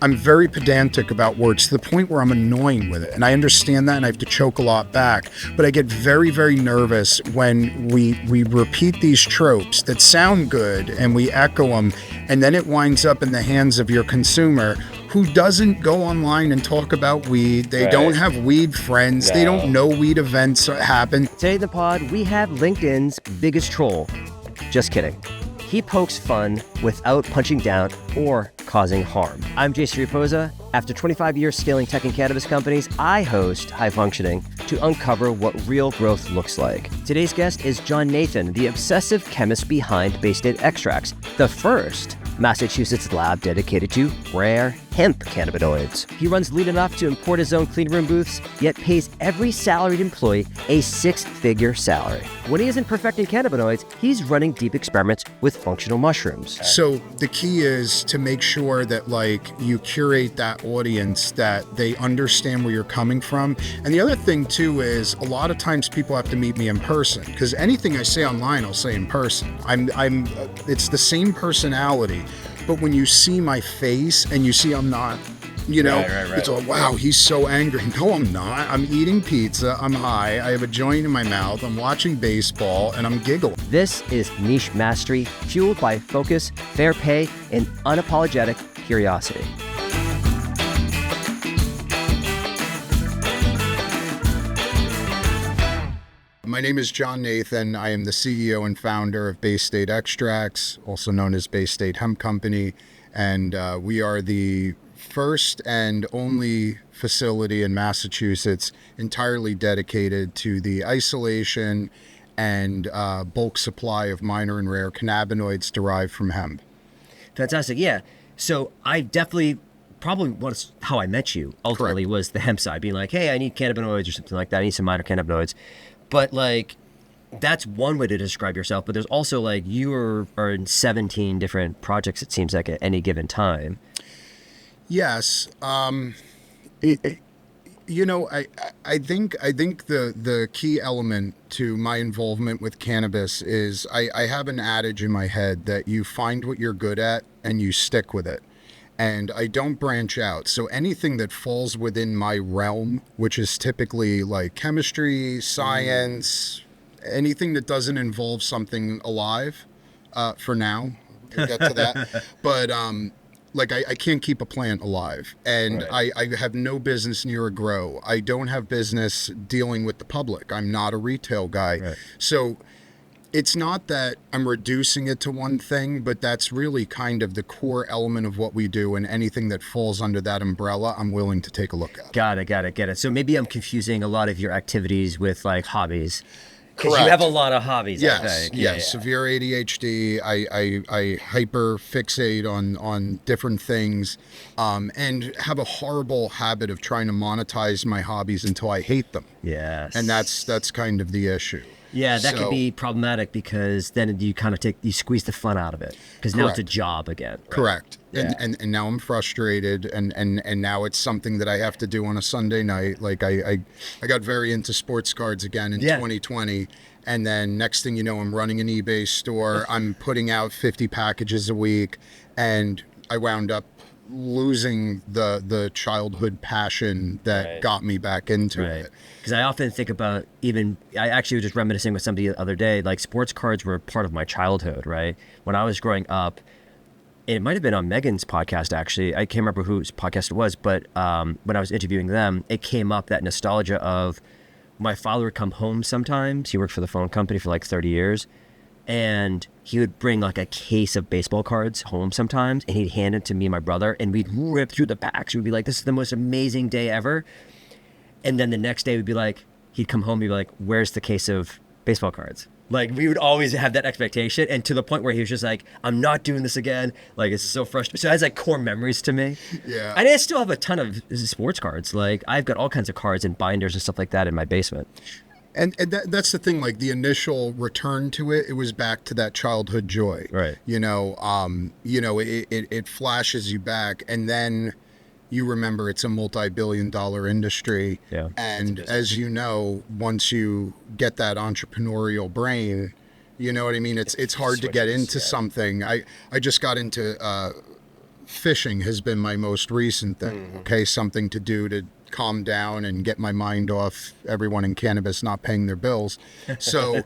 I'm very pedantic about words to the point where I'm annoying with it. And I understand that and I have to choke a lot back. But I get very, very nervous when we repeat these tropes that sound good and we echo them. And then it winds up in the hands of your consumer who doesn't go online and talk about weed. They don't have weed friends. No. They don't know weed events happen. Today in the pod, we have LinkedIn's biggest troll. Just kidding. He pokes fun without punching down or causing harm. I'm Jason Raposa. After 25 years scaling tech and cannabis companies, I host High Functioning to uncover what real growth looks like. Today's guest is John Nathan, the obsessive chemist behind Bay State Extracts, the first Massachusetts lab dedicated to rare hemp cannabinoids. He runs lean enough to import his own clean room booths, yet pays every salaried employee a six-figure salary. When he isn't perfecting cannabinoids, he's running deep experiments with functional mushrooms. So the key is to make sure that you curate that audience, that they understand where you're coming from. And the other thing too is a lot of times people have to meet me in person, because anything I say online, I'll say in person. It's the same personality. But when you see my face and you see I'm not, it's all, wow, he's so angry. No, I'm not. I'm eating pizza. I'm high. I have a joint in my mouth. I'm watching baseball and I'm giggling. This is niche mastery fueled by focus, fair pay, and unapologetic curiosity. My name is John Nathan. I am the CEO and founder of Bay State Extracts, also known as Bay State Hemp Company, and we are the first and only facility in Massachusetts entirely dedicated to the isolation and bulk supply of minor and rare cannabinoids derived from hemp. Fantastic, yeah. So I definitely, probably was how I met you ultimately. Correct. Was the hemp side, being like, hey, I need cannabinoids or something like that. I need some minor cannabinoids. But that's one way to describe yourself. But there's also you are in 17 different projects, it seems like, at any given time. Yes. I think the key element to my involvement with cannabis is I have an adage in my head that you find what you're good at and you stick with it. And I don't branch out. So anything that falls within my realm, which is typically chemistry, science, anything that doesn't involve something alive, for now, we'll get to that. But I can't keep a plant alive. And right. I have no business near a grow. I don't have business dealing with the public. I'm not a retail guy. Right. So it's not that I'm reducing it to one thing, but that's really kind of the core element of what we do, and anything that falls under that umbrella, I'm willing to take a look at. Got it. So maybe I'm confusing a lot of your activities with hobbies. Because Correct. You have a lot of hobbies. Yes, I think. yes. Yeah. Severe ADHD. I hyper fixate on different things, and have a horrible habit of trying to monetize my hobbies until I hate them. Yes. And that's kind of the issue. Yeah, that could be problematic, because then you kind of you squeeze the fun out of it, because now it's a job again. Right? Correct. Yeah. And now I'm frustrated, and now it's something that I have to do on a Sunday night. I got very into sports cards again in 2020, and then next thing you know, I'm running an eBay store. I'm putting out 50 packages a week, and I wound up losing the childhood passion that got me back into it. Because I often think about, I actually was just reminiscing with somebody the other day, sports cards were part of my childhood, right? When I was growing up, it might have been on Megan's podcast, actually. I can't remember whose podcast it was, but when I was interviewing them, it came up, that nostalgia of my father would come home sometimes. He worked for the phone company for 30 years. And he would bring a case of baseball cards home sometimes, and he'd hand it to me and my brother, and we'd rip through the packs. We'd be like, this is the most amazing day ever. And then the next day he'd come home and be like, where's the case of baseball cards? We would always have that expectation, and to the point where he was just like, I'm not doing this again. It's so frustrating. So it has core memories to me. Yeah. And I still have a ton of sports cards. I've got all kinds of cards and binders and stuff like that in my basement. And that's the thing, the initial return to it was back to that childhood joy. Right. It flashes you back, and then you remember it's a multi-billion-dollar industry. Yeah. And as you know, once you get that entrepreneurial brain, you know what I mean? It's hard to get into something. I just got into fishing has been my most recent thing. Okay, something to do to calm down and get my mind off everyone in cannabis not paying their bills. So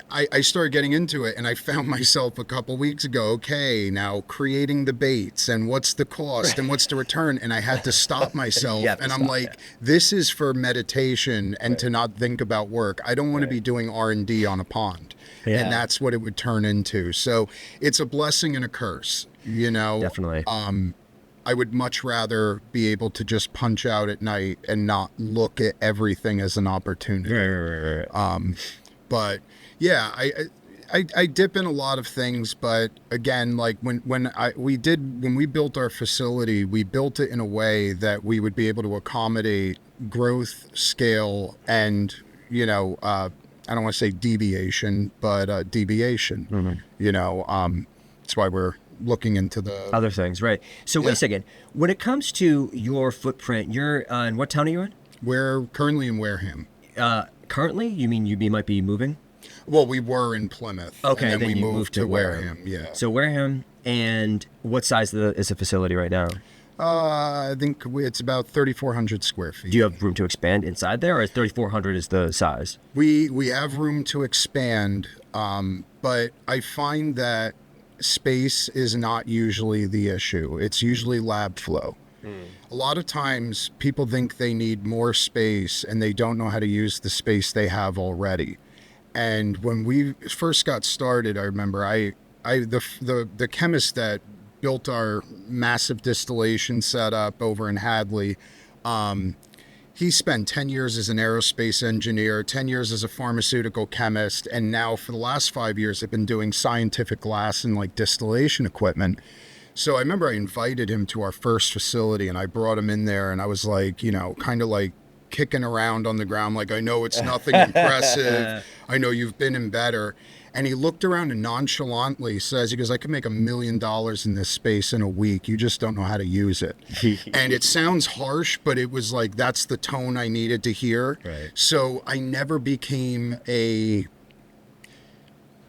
I started getting into it, and I found myself a couple weeks ago, okay, now creating the baits and what's the cost and what's the return. And I had to stop myself. And I'm like, this is for meditation and to not think about work. I don't want to be doing R&D on a pond. And that's what it would turn into. So it's a blessing and a curse, you know? Definitely. I would much rather be able to just punch out at night and not look at everything as an opportunity. Right. But yeah, I dip in a lot of things, but again, like when we built our facility, we built it in a way that we would be able to accommodate growth, scale, and I don't want to say deviation, but deviation. That's why we're looking into the other things, right? So wait a second. When it comes to your footprint, you're in what town are you in? We're currently in Wareham. Currently, you mean you might be moving? Well, we were in Plymouth. Okay, and then then we you moved to Wareham. Yeah. So Wareham, and what size is the facility right now? I think it's about 3,400 square feet. Do you have room to expand inside there, or is 3,400 is the size? We have room to expand, but I find that space is not usually the issue. It's usually lab flow. A lot of times people think they need more space and they don't know how to use the space they have already. And when we first got started, I remember the chemist that built our massive distillation setup over in Hadley, he spent 10 years as an aerospace engineer, 10 years as a pharmaceutical chemist, and now for the last 5 years, I've been doing scientific glass and like distillation equipment. So I remember I invited him to our first facility, and I brought him in there, and I was like, kind of like kicking around on the ground, like, I know it's nothing impressive. I know you've been in better. And he looked around and nonchalantly says, he goes, I could make $1 million in this space in a week. You just don't know how to use it. And it sounds harsh, but it was like, that's the tone I needed to hear. Right. So I never became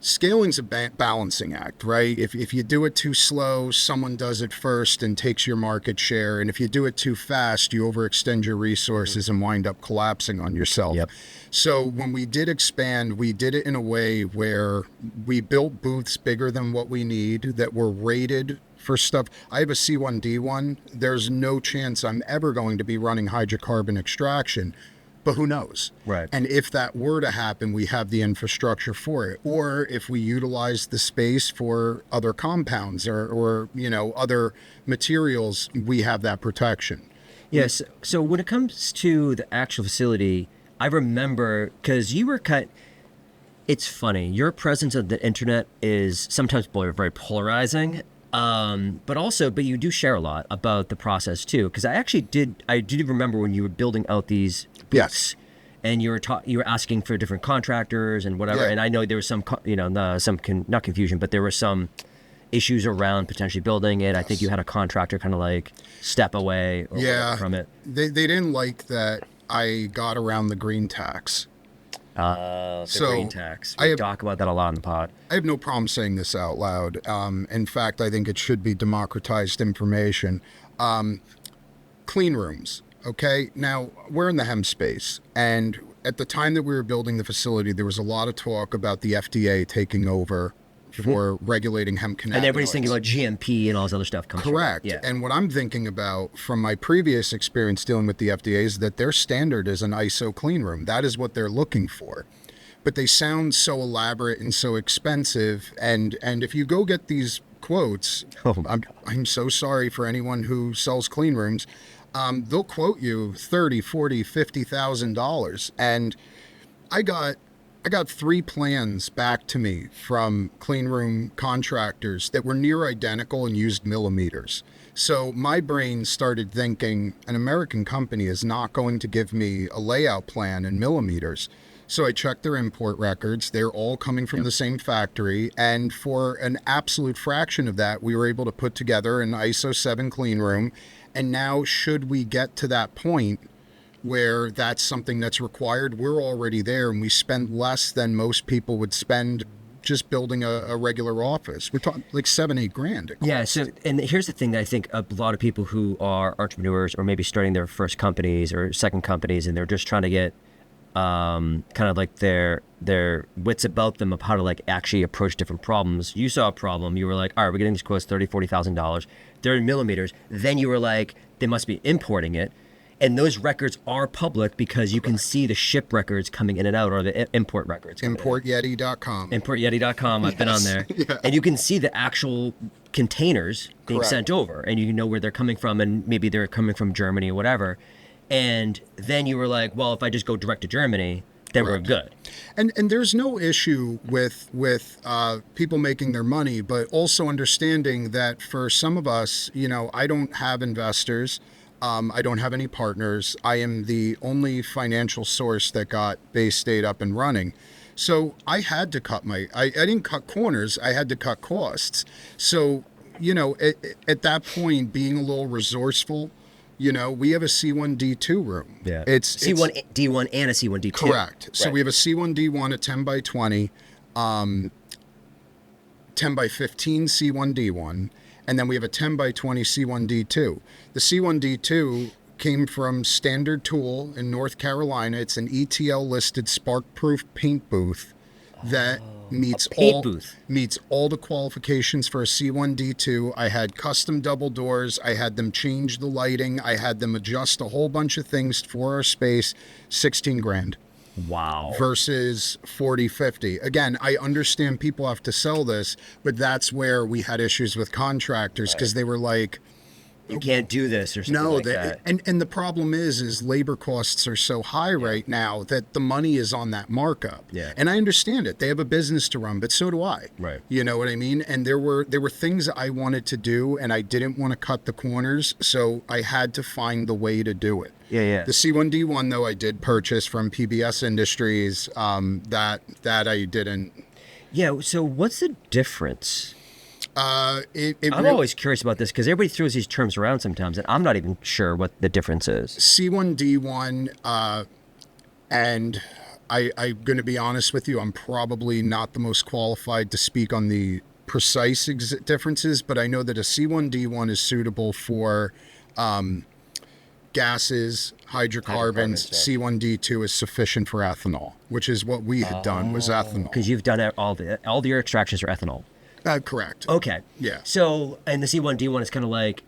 scaling's a balancing act, right? If you do it too slow, someone does it first and takes your market share. And if you do it too fast, you overextend your resources and wind up collapsing on yourself. Yep. So when we did expand, we did it in a way where we built booths bigger than what we need that were rated for stuff. I have a C1D1. There's no chance I'm ever going to be running hydrocarbon extraction. But who knows? Right. And if that were to happen, we have the infrastructure for it. Or if we utilize the space for other compounds or other materials, we have that protection. Yes. So when it comes to the actual facility, I remember, because you were it's funny, your presence on the internet is sometimes very polarizing. But you do share a lot about the process too, because I did remember when you were building out these booths, yes, and you were asking for different contractors and whatever, and I know there was some not confusion, but there were some issues around potentially building it. Yes. I think you had a contractor kind of like step away from it. They didn't like that I got around the green tax. Green tax. We talk about that a lot in the pod. I have no problem saying this out loud. In fact, I think it should be democratized information. Clean rooms. Okay. Now we're in the hemp space, and at the time that we were building the facility, there was a lot of talk about the FDA taking over for regulating hemp cannabinoids. And everybody's thinking about GMP and all this other stuff. Correct. Yeah. And what I'm thinking about from my previous experience dealing with the FDA is that their standard is an ISO clean room. That is what they're looking for. But they sound so elaborate and so expensive. And if you go get these quotes, I'm so sorry for anyone who sells clean rooms. They'll quote you $30,000, $40,000, $50,000. And I got 3 plans back to me from clean room contractors that were near identical and used millimeters. So my brain started thinking an American company is not going to give me a layout plan in millimeters. So I checked their import records. They're all coming from the same factory. And for an absolute fraction of that, we were able to put together an ISO 7 clean room. And now, should we get to that point where that's something that's required, we're already there, and we spend less than most people would spend just building a regular office. We're talking like $7-8 grand. Yeah. So, and here's the thing that I think a lot of people who are entrepreneurs or maybe starting their first companies or second companies, and they're just trying to get kind of like their wits about them of how to like actually approach different problems. You saw a problem, you were like, all right, we're getting these quotes, $30,000-$40,000. They're in millimeters. Then you were like, they must be importing it. And those records are public because you can see the ship records coming in and out, or the import records. Importyeti.com. Importyeti.com. I've been on there. Yeah. And you can see the actual containers being Correct. sent over, and you know where they're coming from, and maybe they're coming from Germany or whatever. And then you were like, well, if I just go direct to Germany, then we're good. And there's no issue with people making their money, but also understanding that for some of us, you know, I don't have investors. I don't have any partners. I am the only financial source that got Bay State up and running. So I had to cut I didn't cut corners. I had to cut costs. So, you know, at that point, being a little resourceful, you know, we have a C1D2 room. Yeah. It's C1D1 and a C1D2. correct. So Right. we have a C1D1, a 10 by 20, 10 by 15 C1D1, and then we have a 10 by 20 C1D2. The C1D2 came from Standard Tool in North Carolina. It's an ETL listed spark-proof paint booth that meets all the qualifications for a C1D2. I had custom double doors. I had them change the lighting. I had them adjust a whole bunch of things for our space. 16 grand. Wow. Versus 40, 50. Again, I understand people have to sell this, but that's where we had issues with contractors because they were like, You can't do this or something no, like that. and the problem is labor costs are so high right now that the money is on that markup. Yeah. And I understand it. They have a business to run, but so do I. Right. You know what I mean? And there were things I wanted to do, and I didn't want to cut the corners, so I had to find the way to do it. Yeah. The C1D1 though I did purchase from PBS Industries. That I didn't. Yeah. So what's the difference? I'm I'm always curious about this because everybody throws these terms around sometimes, and I'm not even sure what the difference is. C1D1, and I'm going to be honest with you, I'm probably not the most qualified to speak on the precise differences, but I know that a C1D1 is suitable for gases, hydrocarbons. C1D2 is sufficient for ethanol, which is what we had done, was ethanol. Because you've done all your extractions are ethanol. Correct. Okay. Yeah. So, and the C1D1 is kind of like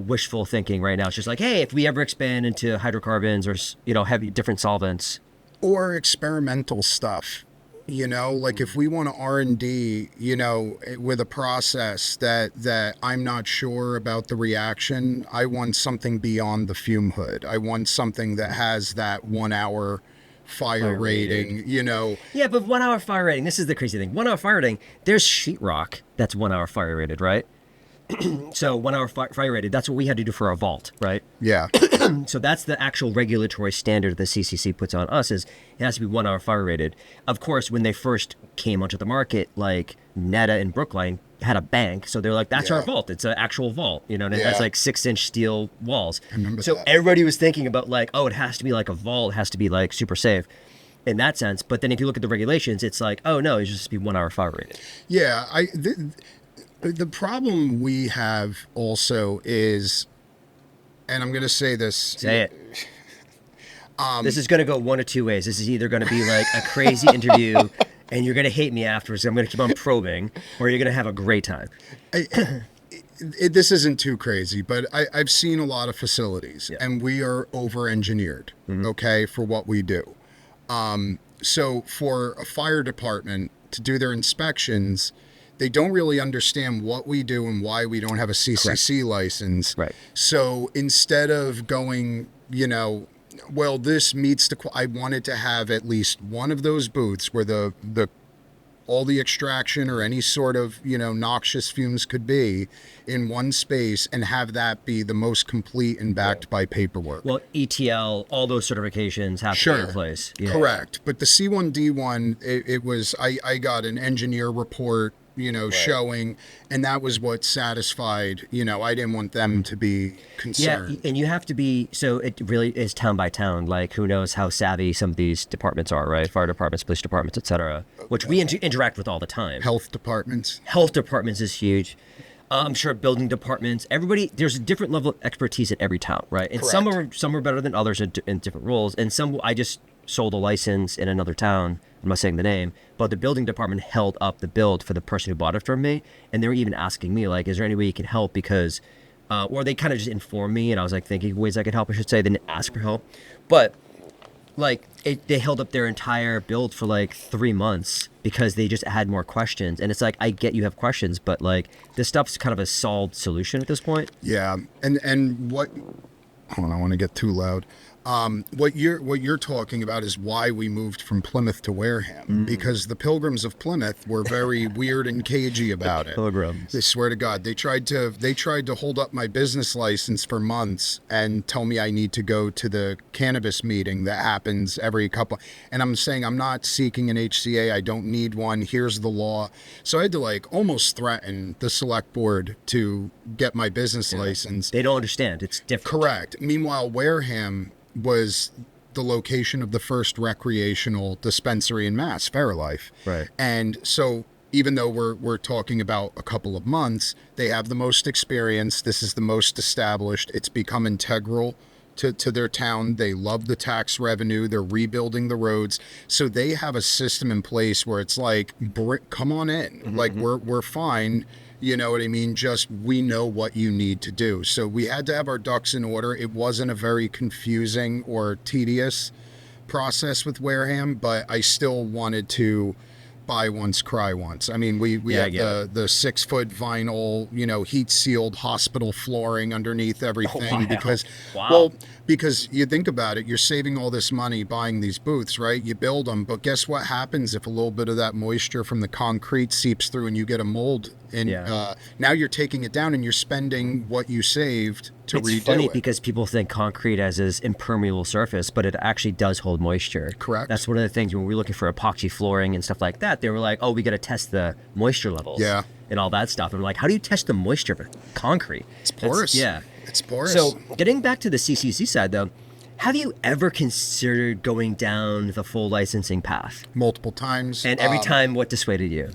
wishful thinking right now. It's just like, hey, if we ever expand into hydrocarbons or, you know, heavy different solvents. Or experimental stuff, you know, like if we want to R&D, you know, with a process that I'm not sure about the reaction, I want something beyond the fume hood. I want something that has that 1 hour fire rating, you know. Yeah, but 1 hour fire rating, this is the crazy thing. 1 hour fire rating, there's sheetrock that's 1 hour fire rated, right? So 1 hour fire rated, that's what we had to do for our vault, right? Yeah. So that's the actual regulatory standard the CCC puts on us, is it has to be 1 hour fire rated. Of course, when they first came onto the market, like Netta in Brookline had a bank, so they're like, that's our vault. It's an actual vault, you know, and it has like 6-inch steel walls. I remember so that. everybody was thinking about like, oh, it has to be like a vault, it has to be like super safe in that sense. But then if you look at the regulations, it's like, oh no, it should just be 1 hour fire rated. Yeah. The problem we have also is, and I'm going to say this. Say it. This is going to go one of two ways. This is either going to be like a crazy interview and you're going to hate me afterwards. I'm going to keep on probing, or you're going to have a great time. This isn't too crazy, but I've seen a lot of facilities, and we are over-engineered, okay, for what we do. So for a fire department to do their inspections, they don't really understand what we do and why we don't have a CCC license. Right. So instead of going, you know, well, this meets I wanted to have at least one of those booths where the all the extraction or any sort of, you know, noxious fumes could be in one space, and have that be the most complete and backed by paperwork. Well, ETL, all those certifications have to be in place. Yeah. Correct. But the C1D1, it was, I got an engineer report showing, and that was what satisfied. I didn't want them to be concerned. Yeah, and you have to be, so it really is town by town. Like, who knows how savvy some of these departments are, right? Fire departments, police departments, etc., which we interact with all the time. Health departments. Health departments is huge. I'm sure building departments, everybody, there's a different level of expertise in every town, right? And Correct. some are better than others in different roles. And some, I just sold a license in another town. I'm not saying the name, but the building department held up the build for the person who bought it from me. And they were even asking me, like, is there any way you can help? Because, or they kind of just informed me, and I was like thinking ways I could help, I should say. They didn't ask for help. But they held up their entire build for like 3 months because they just had more questions. And it's like, I get you have questions, but like this stuff's kind of a solved solution at this point. Yeah, and what? Hold on, I want to get too loud. What you're talking about is why we moved from Plymouth to Wareham, because the Pilgrims of Plymouth were very weird and cagey about it. Pilgrims. They swear to God, they tried to hold up my business license for months and tell me I need to go to the cannabis meeting that happens every couple. And I'm saying I'm not seeking an HCA. I don't need one. Here's the law. So I had to like almost threaten the select board to get my business license. They don't understand. It's different. Correct. Meanwhile, Wareham was the location of the first recreational dispensary in Mass, Fairlife. Right. And so even though we're talking about a couple of months, they have the most experience. This is the most established. It's become integral to their town. They love the tax revenue. They're rebuilding the roads. So they have a system in place where it's like, come on in. Like, we're fine. You know what I mean? Just, we know what you need to do. So we had to have our ducks in order. It wasn't a very confusing or tedious process with Wareham, but I still wanted to buy once, cry once. I mean, we have the 6-foot vinyl, heat sealed hospital flooring underneath everything. Because you think about it, you're saving all this money buying these booths, right? You build them, but guess what happens if a little bit of that moisture from the concrete seeps through and you get a mold? And now you're taking it down and you're spending what you saved to redo it. It's funny because people think concrete has this impermeable surface, but it actually does hold moisture. Correct. That's one of the things when we were looking for epoxy flooring and stuff like that. They were like, oh, we got to test the moisture levels. Yeah. And all that stuff. And I'm like, how do you test the moisture for concrete? It's porous. It's porous. So getting back to the CCC side, though, have you ever considered going down the full licensing path? Multiple times. And every time, what dissuaded you?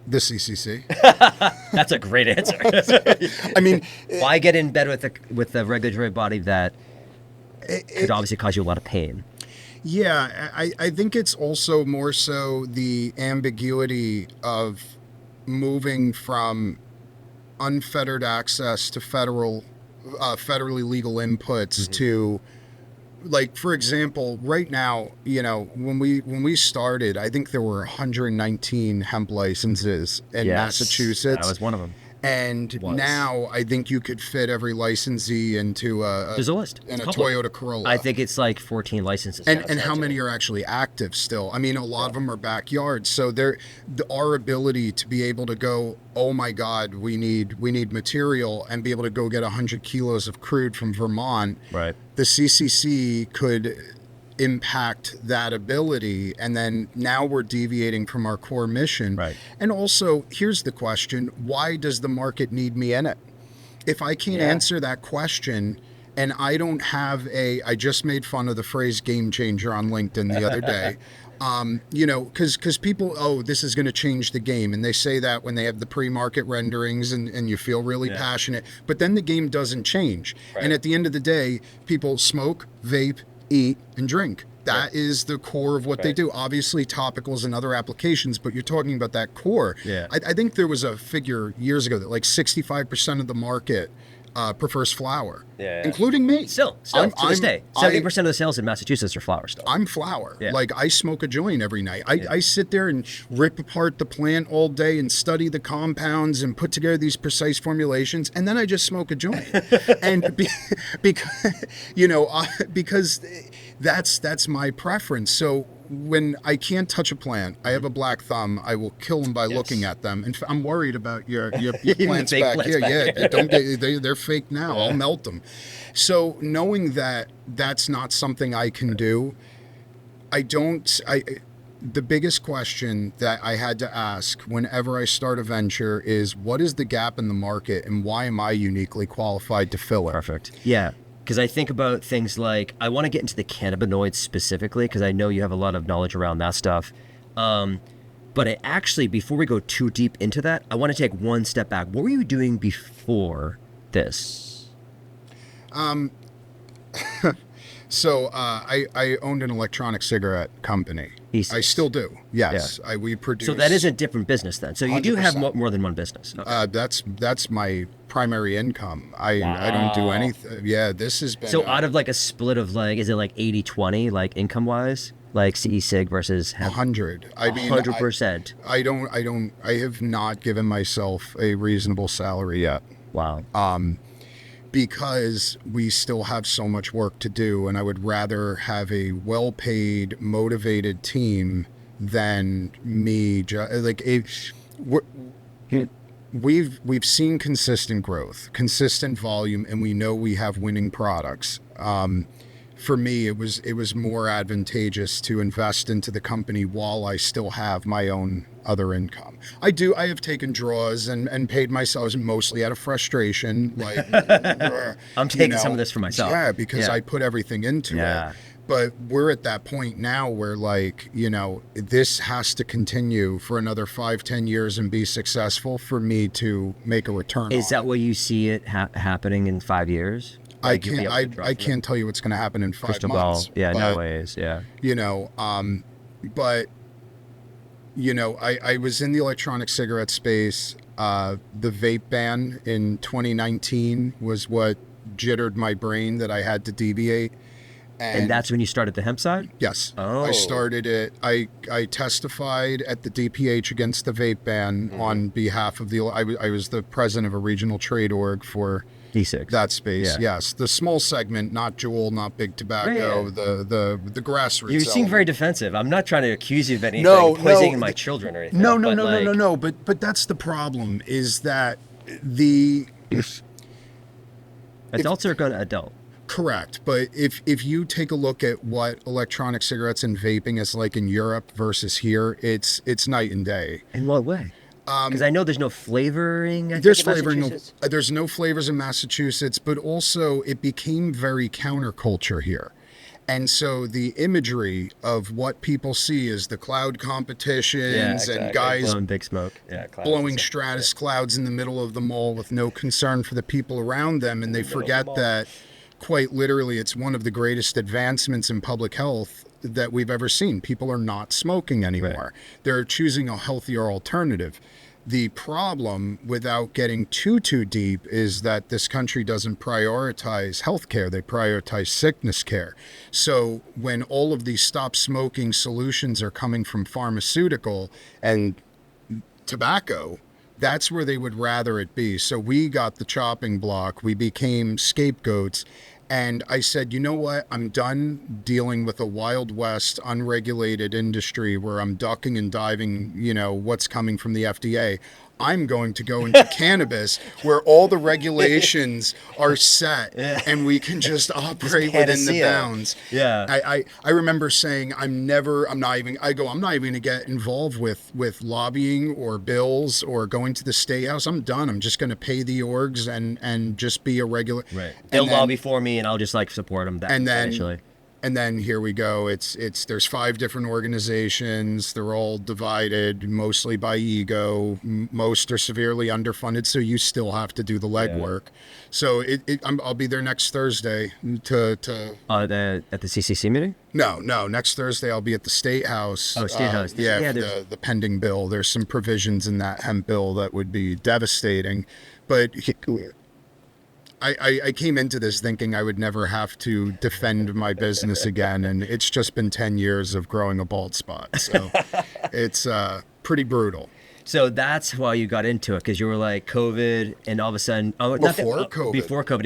The CCC. That's a great answer. I mean, why get in bed with a regulatory body that could obviously cause you a lot of pain? Yeah, I think it's also more so the ambiguity of moving from unfettered access to federally legal inputs to, like, for example, right now, when we started, I think there were 119 hemp licenses in Massachusetts. That was one of them. And now I think you could fit every licensee into there's a list. In a Toyota Corolla. I think it's like 14 licenses. And how many are actually active still? I mean, a lot of them are backyards. So our ability to be able to go, oh my God, we need material, and be able to go get 100 kilos of crude from Vermont. Right. The CCC could impact that ability, and then now we're deviating from our core mission. Right. And also, here's the question: why does the market need me in it? If I can't answer that question, and I don't have I just made fun of the phrase game changer on LinkedIn the other day. Because people, this is going to change the game. And they say that when they have the pre-market renderings and you feel really passionate. But then the game doesn't change. Right. And at the end of the day, people smoke, vape, eat, and drink. That is the core of what they do. Obviously, topicals and other applications, but you're talking about that core. Yeah. I think there was a figure years ago that like 65% of the market prefers flower, including me. Still, to this day, 70% of the sales in Massachusetts are flower still. I'm flower. Yeah. Like, I smoke a joint every night. I sit there and rip apart the plant all day and study the compounds and put together these precise formulations, and then I just smoke a joint. And because that's my preference. So when I can't touch a plant, I have a black thumb. I will kill them by looking at them. And I'm worried about your plants back here. They're fake now. I'll melt them. So knowing that that's not something I can do, the biggest question that I had to ask whenever I start a venture is, what is the gap in the market and why am I uniquely qualified to fill it? Perfect. Yeah. Because I think about things like, I want to get into the cannabinoids specifically, because I know you have a lot of knowledge around that stuff. But I actually, before we go too deep into that, I want to take one step back. What were you doing before this? So I owned an electronic cigarette company. E6. I still do. Yes, we produce. So that is a different business then. So you do have 100%. more than one business. Okay. That's my primary income. I don't do anything. Yeah, this has been. So out of like a split of like, is it like 80-20, like income wise, like CE Sig versus hemp? 100. I mean, 100%. I have not given myself a reasonable salary yet. Wow. Because we still have so much work to do, and I would rather have a well-paid, motivated team than me. We've seen consistent growth, consistent volume, and we know we have winning products. For me, it was more advantageous to invest into the company while I still have my own other income. I have taken draws and paid myself mostly out of frustration. Like, I'm taking some of this for myself. Yeah, because I put everything into it. But we're at that point now where, like, this has to continue for another 5-10 years and be successful for me to make a return. Is that what you see it happening in 5 years? Like I can't tell you what's going to happen in 5 Crystal months. ball. Yeah, no ways. Yeah. But I was in the electronic cigarette space. The vape ban in 2019 was what jittered my brain that I had to deviate. And that's when you started the hemp side? Yes. Oh. I started it. I testified at the DPH against the vape ban on behalf of I was the president of a regional trade org for E6. That space, yes. The small segment, not Juul, not big tobacco, the grassroots. You seem very defensive. I'm not trying to accuse you of anything, poisoning my children or anything. No. But that's the problem, is that adults are going to adult. Correct. But if you take a look at what electronic cigarettes and vaping is like in Europe versus here, it's night and day. In what way? Because I know there's no flavoring. There's flavoring. There's no flavors in Massachusetts, but also it became very counterculture here. And so the imagery of what people see is the cloud competitions and guys blowing big smoke, blowing stratus clouds in the middle of the mall with no concern for the people around them. And they forget that quite literally it's one of the greatest advancements in public health that we've ever seen. People are not smoking anymore. Right. They're choosing a healthier alternative. The problem, without getting too deep, is that this country doesn't prioritize healthcare. They prioritize sickness care. So when all of these stop smoking solutions are coming from pharmaceutical and tobacco, that's where they would rather it be. So we got the chopping block. We became scapegoats. And I said, you know what? I'm done dealing with a Wild West unregulated industry where I'm ducking and diving, what's coming from the FDA. I'm going to go into cannabis where all the regulations are set and we can just operate within the bounds. Yeah. I remember saying I'm not even going to get involved with lobbying or bills or going to the state house. I'm done. I'm just going to pay the orgs and just be a regular. Right. They'll lobby for me and I'll just support them initially. And then here we go. There's 5 different organizations. They're all divided mostly by ego. Most are severely underfunded, so you still have to do the legwork. Yeah. So I'll be there next Thursday to at the CCC meeting. No. Next Thursday I'll be at the State House. Oh, State House. Yeah, the pending bill. There's some provisions in that hemp bill that would be devastating, but. I came into this thinking I would never have to defend my business again, and it's just been 10 years of growing a bald spot. So it's pretty brutal. So that's why you got into it, because you were like COVID, and all of a sudden, before COVID,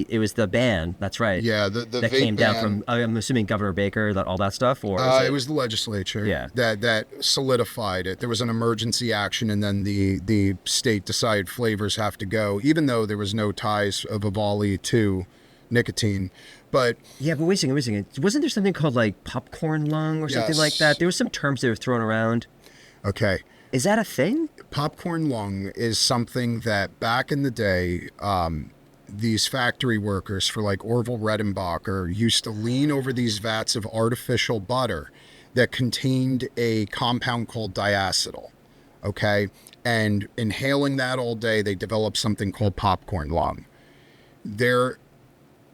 it was the ban. That's right. Yeah, the that vape came down ban. from. I'm assuming Governor Baker, all that stuff, or it was the legislature. Yeah. that solidified it. There was an emergency action, and then the state decided flavors have to go, even though there was no ties of Avali to nicotine. But Yeah, but wait a second. Wasn't there something called like popcorn lung or something like yes, that? There was some terms they were throwing around. okay. Is that a thing? Popcorn lung is something that back in the day, these factory workers for like Orville Redenbacher used to lean over these vats of artificial butter that contained a compound called diacetyl. Okay. And inhaling that all day, they developed something called popcorn lung. There,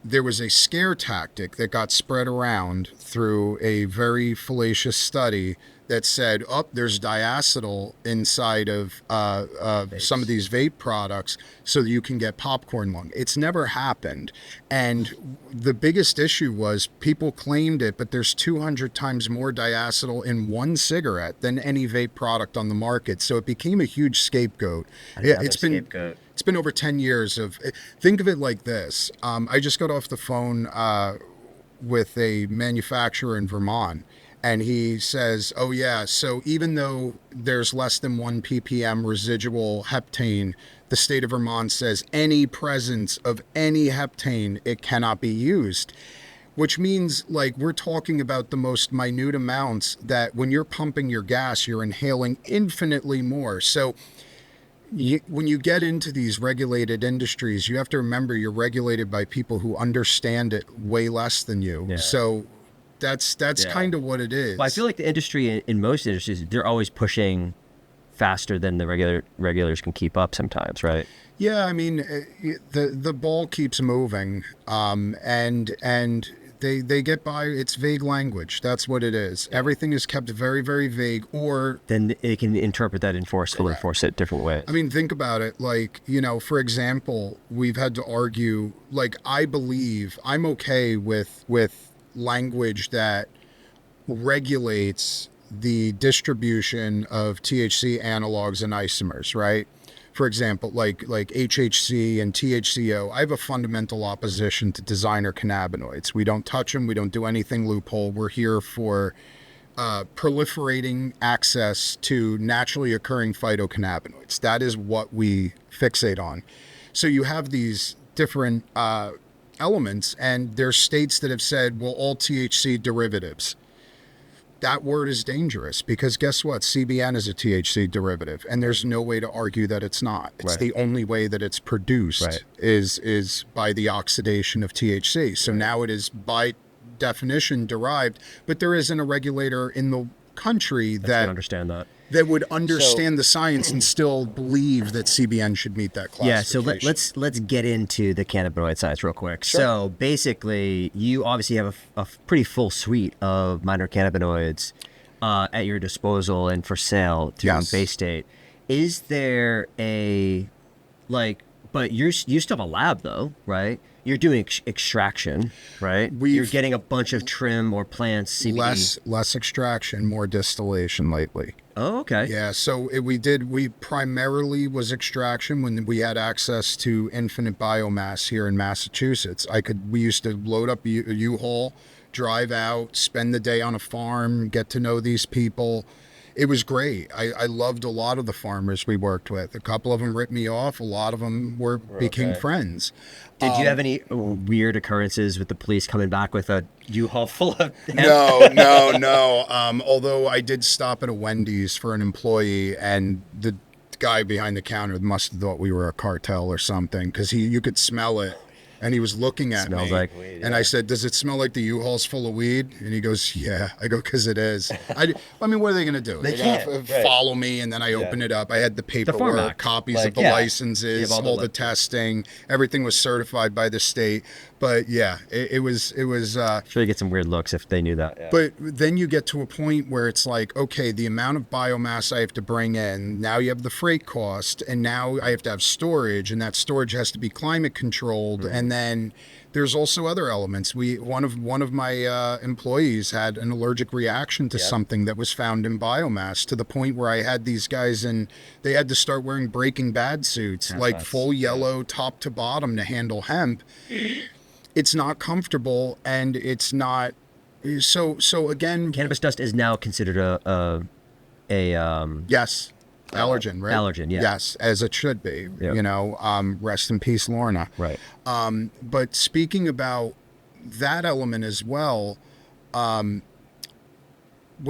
there was a scare tactic that got spread around through a very fallacious study that said, oh, there's diacetyl inside of some of these vape products so that you can get popcorn lung. It's never happened. And the biggest issue was people claimed it, but there's 200 times more diacetyl in one cigarette than any vape product on the market. So it became a huge scapegoat. It's been over 10 years of, think of it like this. I just got off the phone with a manufacturer in Vermont, and he says, oh yeah, so even though there's less than 1 ppm residual heptane, the state of Vermont says any presence of any heptane, it cannot be used. Which means, like, we're talking about the most minute amounts that when you're pumping your gas, you're inhaling infinitely more. So when you get into these regulated industries, you have to remember you're regulated by people who understand it way less than you. Yeah. So that's kind of what it is. Well, I feel like the industry, in most industries, they're always pushing faster than the regulars can keep up sometimes, right? Yeah, I mean, the ball keeps moving, and they get by. It's vague language. That's what it is. Everything is kept very, very vague, or then they can interpret that, enforce it different ways. I mean, think about it. Like, for example, we've had to argue. Like, I believe I'm okay with language that regulates the distribution of THC analogs and isomers, right? For example, like HHC and THCO, I have a fundamental opposition to designer cannabinoids. We don't touch them. We don't do anything loophole. We're here for proliferating access to naturally occurring phytocannabinoids. That is what we fixate on. So you have these different elements, and there's states that have said, well, all THC derivatives. That word is dangerous because guess what? CBN is a THC derivative, and there's no way to argue that it's not. It's the only way that it's produced is by the oxidation of THC. So now it is by definition derived, but there isn't a regulator in the country that understand that would understand the science and still believe that CBN should meet that classification. Yeah, so let's get into the cannabinoid science real quick. Sure. So basically, you obviously have a pretty full suite of minor cannabinoids at your disposal and for sale through Bay State. Is there but you still have a lab though, right? You're doing extraction, right? You're getting a bunch of trim or plants, CBD. Less extraction, more distillation lately. Oh, okay. Yeah, so we primarily was extraction when we had access to infinite biomass here in Massachusetts. We used to load up a U-Haul, drive out, spend the day on a farm, get to know these people. It was great. I loved a lot of the farmers we worked with. A couple of them ripped me off. A lot of them became friends. Did you have any weird occurrences with the police coming back with a U-Haul full of hemp? No. Although I did stop at a Wendy's for an employee, and the guy behind the counter must have thought we were a cartel or something because you could smell it. And he was looking at Smells me, like weed, and I said, "Does it smell like the U-Haul's full of weed?" And he goes, "Yeah." I go, "Because it is." I mean, what are they going to do? They can't follow me, and then I open it up. I had the paperwork, copies of the licenses, all the testing. Everything was certified by the state. But yeah, it was. Sure, you get some weird looks if they knew that. Yeah. But then you get to a point where it's like, okay, the amount of biomass I have to bring in. Now you have the freight cost, and now I have to have storage, and that storage has to be climate controlled. Mm-hmm. And then there's also other elements. One of my employees had an allergic reaction to something that was found in biomass, to the point where I had these guys, and they had to start wearing Breaking Bad suits, full yellow top to bottom to handle hemp. It's not comfortable, and it's not. So again, cannabis dust is now considered a yes. Allergen, right? Allergen, yeah. Yes, as it should be. Yeah. You know, rest in peace, Lorna. Right. But speaking about that element as well, when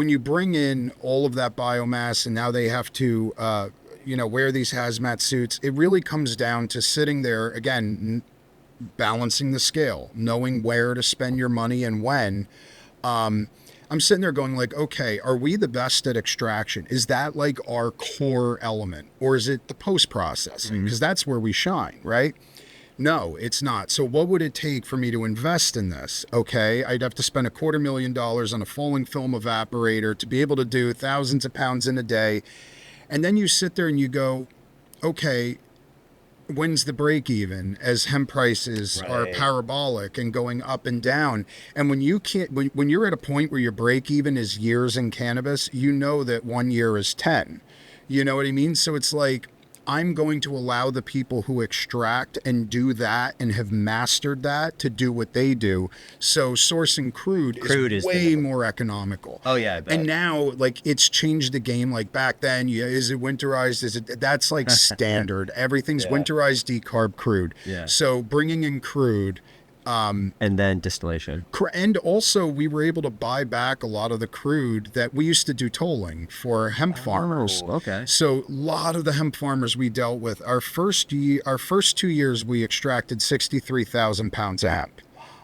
you bring in all of that biomass and now they have to, wear these hazmat suits, it really comes down to sitting there, again, balancing the scale, knowing where to spend your money and when. I'm sitting there going like, okay, are we the best at extraction? Is that like our core element, or is it the post-processing? Because that's where we shine, right? No, it's not. So what would it take for me to invest in this? Okay, I'd have to spend $250,000 on a falling film evaporator to be able to do thousands of pounds in a day. And then you sit there and you go, okay, when's the break even as hemp prices are parabolic and going up and down? And when you can't, when you're at a point where your break even is years in cannabis, you know that 1 year is 10. You know what I mean? So it's like, I'm going to allow the people who extract and do that and have mastered that to do what they do. So sourcing crude is way more economical. Oh yeah, I bet. And now, like, it's changed the game. Like back then, is it winterized? That's like standard. Everything's winterized decarb crude. Yeah. So bringing in crude. And then distillation. And also, we were able to buy back a lot of the crude that we used to do tolling for hemp farmers. Okay. So a lot of the hemp farmers we dealt with, our first 2 years, we extracted 63,000 pounds of hemp.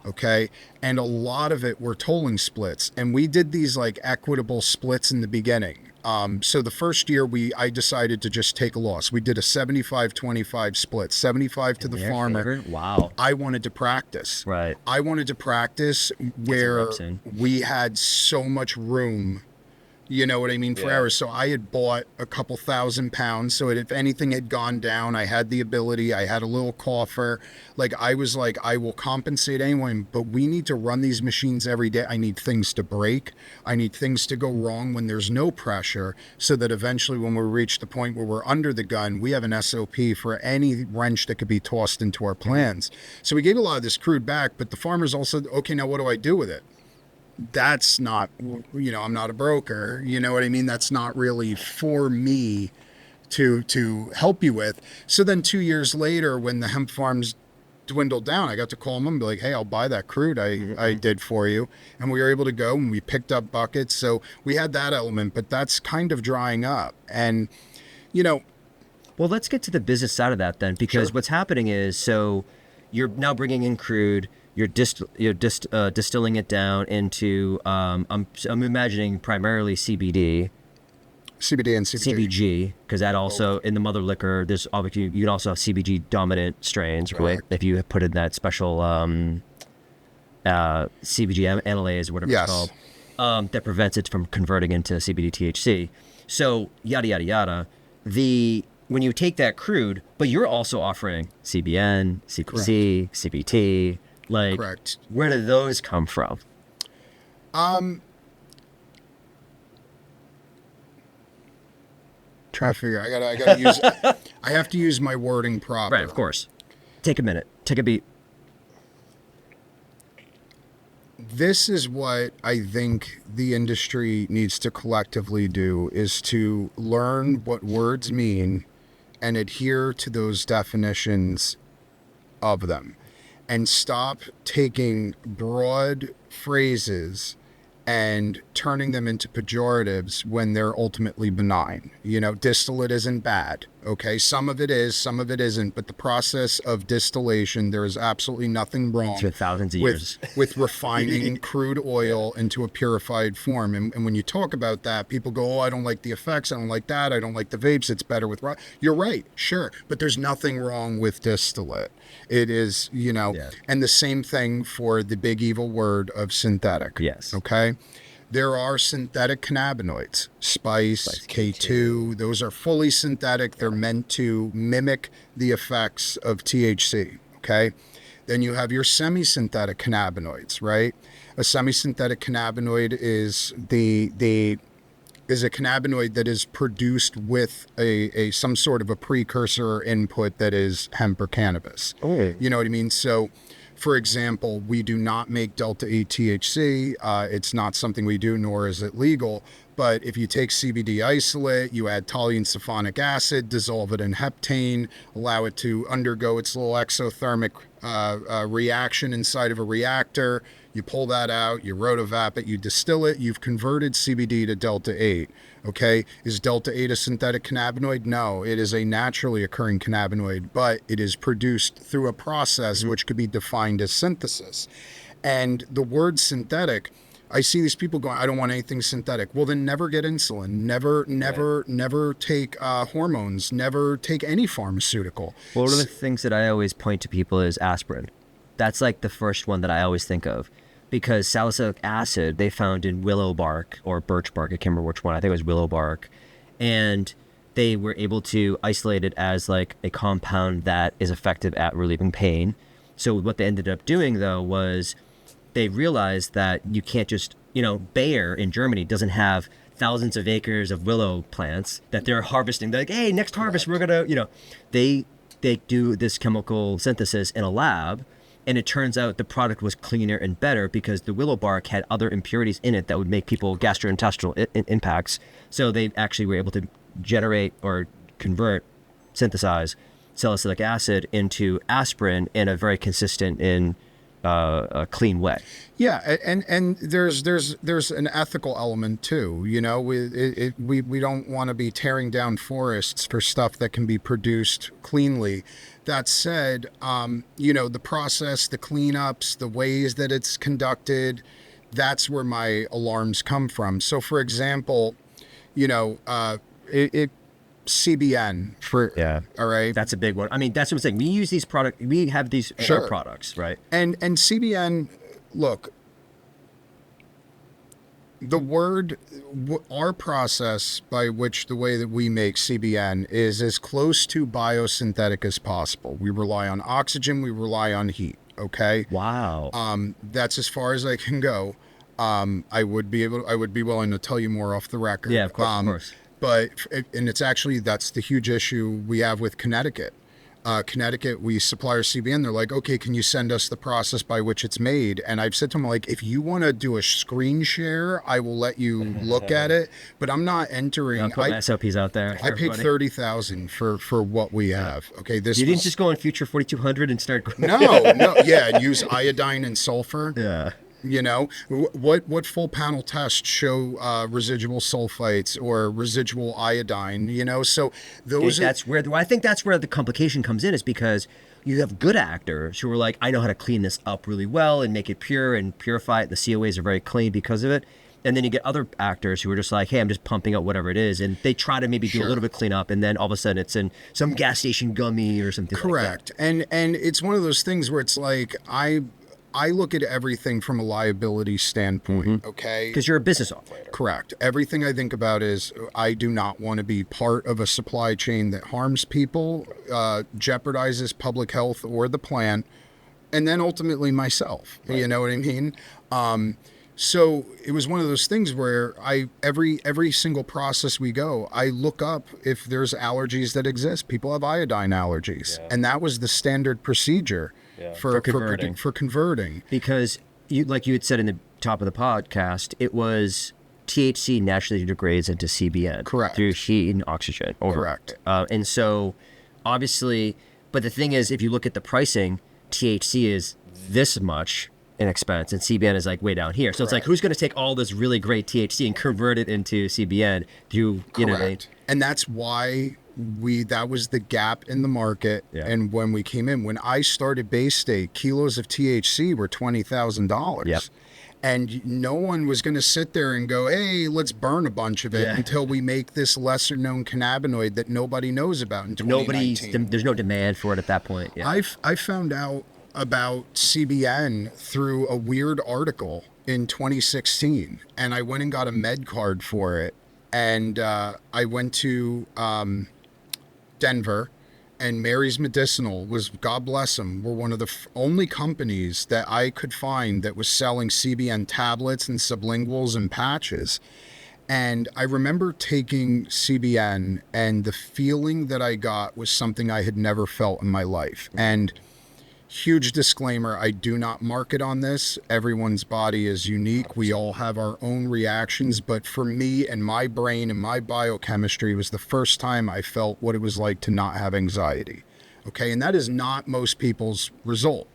Okay. And a lot of it were tolling splits. And we did these like equitable splits in the beginning. So the first year I decided to just take a loss. We did a 75-25 split, 75 to the farmer. Wow. I wanted to practice. Right. I wanted to practice where we had so much room, you know what I mean, for errors. So I had bought a couple thousand pounds. So if anything had gone down, I had the ability, I had a little coffer. Like I was like, I will compensate anyone, but we need to run these machines every day. I need things to break. I need things to go wrong when there's no pressure, so that eventually when we reach the point where we're under the gun, we have an SOP for any wrench that could be tossed into our plans. So we gave a lot of this crude back, but the farmers also, okay, now what do I do with it? That's not, I'm not a broker, you know what I mean? That's not really for me to help you with. So then 2 years later, when the hemp farms dwindled down, I got to call them and be like, hey, I'll buy that crude I did for you. And we were able to go and we picked up buckets. So we had that element, but that's kind of drying up. And, well, let's get to the business side of that then, because what's happening is, so you're now bringing in crude, you're distilling it down into, I'm imagining primarily CBD. CBD and CBG, because that also, in the mother liquor, there's obviously, you can also have CBG dominant strains, right? If you put in that special CBG analase or whatever it's called, that prevents it from converting into CBD THC. So, yada, yada, yada. When you take that crude, but you're also offering CBN, CBC, CBT, like, where do those come from? Try to figure. I gotta use. I have to use my wording proper. Right, of course. Take a minute. Take a beat. This is what I think the industry needs to collectively do: is to learn what words mean and adhere to those definitions of them, and stop taking broad phrases and turning them into pejoratives when they're ultimately benign. Distillate isn't bad, okay? Some of it is, some of it isn't, but the process of distillation, there is absolutely nothing wrong for thousands of years with refining crude oil into a purified form. And when you talk about that, people go, oh, I don't like the effects, I don't like that, I don't like the vapes, it's better with raw. You're right, sure, but there's nothing wrong with distillate. It is, and the same thing for the big evil word of synthetic. Yes. Okay? There are synthetic cannabinoids, Spice, K2, those are fully synthetic. They're meant to mimic the effects of THC, okay? Then you have your semi-synthetic cannabinoids, right? A semi-synthetic cannabinoid is is a cannabinoid that is produced with a some sort of a precursor or input that is hemp or cannabis. Oh. You know what I mean? So For example, we do not make Delta 8 THC. It's not something we do, nor is it legal. But if you take CBD isolate, you add toluene sulfonic acid, dissolve it in heptane, allow it to undergo its little exothermic reaction inside of a reactor. You pull that out, you rotovap it, you distill it, you've converted CBD to Delta 8. Okay, is Delta 8 a synthetic cannabinoid? No, it is a naturally occurring cannabinoid, but it is produced through a process which could be defined as synthesis. And the word synthetic, I see these people going, I don't want anything synthetic. Well, then never get insulin, never take hormones, never take any pharmaceutical. Well, one of the things that I always point to people is aspirin. That's like the first one that I always think of, because salicylic acid they found in willow bark or birch bark. I can't remember which one. I think it was willow bark. And they were able to isolate it as like a compound that is effective at relieving pain. So what they ended up doing, though, was they realized that you can't just, Bayer in Germany doesn't have thousands of acres of willow plants that they're harvesting. They're like, hey, next harvest, we're going to, they do this chemical synthesis in a lab. And it turns out the product was cleaner and better because the willow bark had other impurities in it that would make people gastrointestinal impacts. So they actually were able to generate or synthesize salicylic acid into aspirin in a very consistent a clean way. Yeah, and there's an ethical element too. We don't want to be tearing down forests for stuff that can be produced cleanly. That said, the process, the cleanups, the ways that it's conducted, that's where my alarms come from. So, for example, CBN all right, that's a big one. I mean, that's what I'm saying. We use these products. We have these products, right? And CBN, look, our process by which the way that we make CBN is as close to biosynthetic as possible. We rely on oxygen, we rely on heat. Okay. Wow. That's as far as I can go. I would be willing to tell you more off the record. Yeah, of course. But it's actually, that's the huge issue we have with Connecticut. Connecticut, we supply our CBN. They're like, okay, can you send us the process by which it's made? And I've said to them, like, if you want to do a screen share, I will let you look at it, but I'm not entering. I'll put SOPs out there. I paid $30,000 for what we have. Okay, you didn't just go on Future 4200 and start. No, yeah, use iodine and sulfur. Yeah. What full panel tests show residual sulfites or residual iodine? So those. I think that's where the complication comes in, is because you have good actors who are like, I know how to clean this up really well and make it pure and purify it. The COAs are very clean because of it. And then you get other actors who are just like, hey, I'm just pumping out whatever it is. And they try to maybe do a little bit cleanup. And then all of a sudden it's in some gas station gummy or something. Correct. Like that. And it's one of those things where it's like, I look at everything from a liability standpoint, okay? Because you're a business operator. Correct. Everything I think about is I do not want to be part of a supply chain that harms people, jeopardizes public health or the plant, and then ultimately myself. Right. You know what I mean? So it was one of those things where every single process we go, I look up if there's allergies that exist. People have iodine allergies, and that was the standard procedure. Yeah. For converting. Because like you had said in the top of the podcast, it was THC naturally degrades into CBN. Correct. Through heat and oxygen. Correct. And so obviously, but the thing is, if you look at the pricing, THC is this much in expense and CBN is like way down here. So It's like, who's going to take all this really great THC and convert it into CBN through, And that's why that was the gap in the market. Yeah. And when we came in, when I started Bay State, kilos of THC were $20,000. Yep. And no one was going to sit there and go, hey, let's burn a bunch of it until we make this lesser known cannabinoid that nobody knows about in 2019. There's no demand for it at that point. Yeah. I found out about CBN through a weird article in 2016, and I went and got a med card for it. And I went to Denver, and Mary's Medicinal was, God bless them, were one of the only companies that I could find that was selling CBN tablets and sublinguals and patches. And I remember taking CBN, and the feeling that I got was something I had never felt in my life. And Huge disclaimer, I do not market on this. Everyone's body is unique. We all have our own reactions. But for me and my brain and my biochemistry, it was the first time I felt what it was like to not have anxiety. Okay, and that is not most people's result.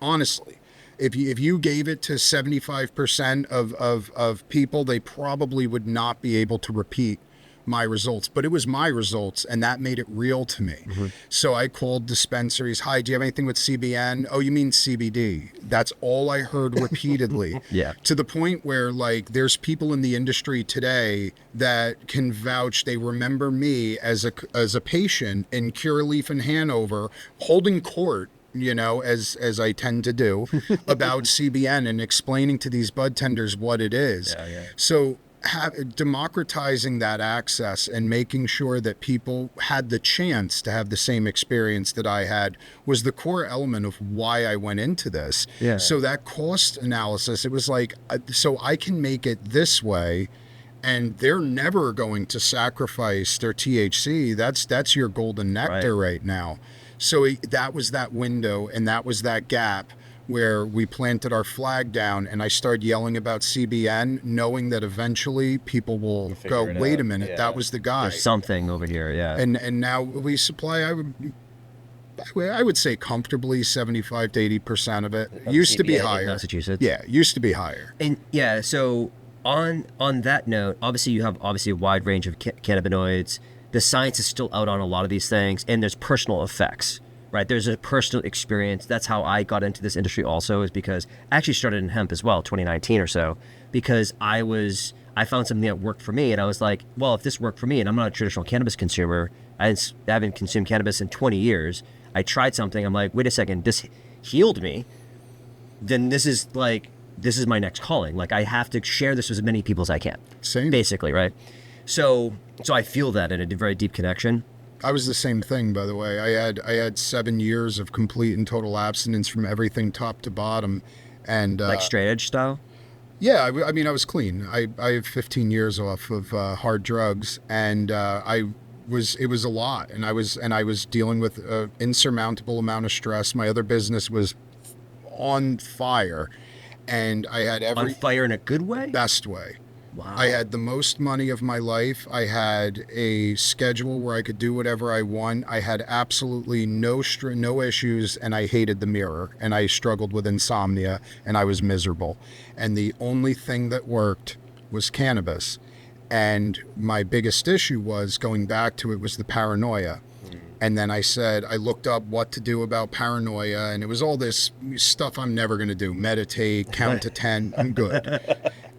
Honestly, if you gave it to 75% of people, they probably would not be able to repeat my results, but it was my results, and that made it real to me. So I called dispensaries. Hi, do you have anything with CBN? Oh, you mean CBD? That's all I heard repeatedly. Yeah. To the point where, like, there's people in the industry today that can vouch. They remember me as a patient in Curaleaf in Hanover, holding court, you know, as I tend to do, about CBN and explaining to these bud tenders what it is. So democratizing that access and making sure that people had the chance to have the same experience that I had was the core element of why I went into this. So that cost analysis, it was like, so I can make it this way, and they're never going to sacrifice their THC. That's your golden nectar right now. So that was that window, and that was that gap where we planted our flag down, and I started yelling about CBN, knowing that eventually people will go, wait a minute, that was the guy. There's something over here, And now we supply, I would say comfortably 75 to 80% of it. Used to be higher. In Massachusetts. Yeah, used to be higher. And yeah, so on that note, obviously you have a wide range of cannabinoids. The science is still out on a lot of these things, and there's personal effects. Right, there's a personal experience. That's how I got into this industry also, is because I actually started in hemp as well, 2019 or so, because I found something that worked for me, and I was like, well, if this worked for me, and I'm not a traditional cannabis consumer, I haven't consumed cannabis in 20 years, I tried something, I'm like, wait a second, this healed me, then this is my next calling. Like, I have to share this with as many people as I can. Same. Basically, right? So I feel that in a very deep connection. I was the same thing, by the way. I had 7 years of complete and total abstinence from everything top to bottom, and like straight edge style. Yeah, I mean, I was clean. I have 15 years off of hard drugs, and it was a lot, and I was dealing with an insurmountable amount of stress. My other business was on fire, and I had on fire in a good way, best way. Wow. I had the most money of my life. I had a schedule where I could do whatever I want. I had absolutely no issues, and I hated the mirror, and I struggled with insomnia, and I was miserable. And the only thing that worked was cannabis. And my biggest issue was, going back to it, was the paranoia. And then I looked up what to do about paranoia, and it was all this stuff I'm never going to do. Meditate, count to 10, I'm good.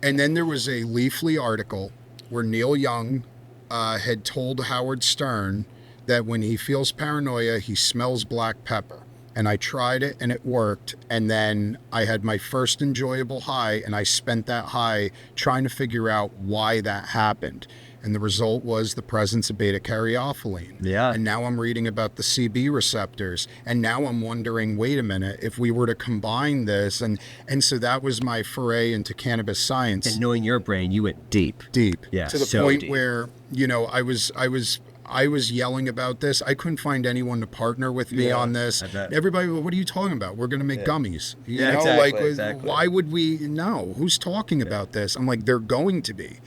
And then there was a Leafly article where Neil Young had told Howard Stern that when he feels paranoia, he smells black pepper. And I tried it, and it worked. And then I had my first enjoyable high, and I spent that high trying to figure out why that happened. And the result was the presence of beta-caryophyllene. Yeah. And now I'm reading about the CB receptors. And now I'm wondering, wait a minute, if we were to combine this. And so that was my foray into cannabis science. And knowing your brain, you went deep. Deep. Yeah, to the so point deep. where, you know, I was yelling about this. I couldn't find anyone to partner with me on this. Everybody, what are you talking about? We're going to make gummies. You know, exactly. Why would we? No, who's talking about this? I'm like, they're going to be.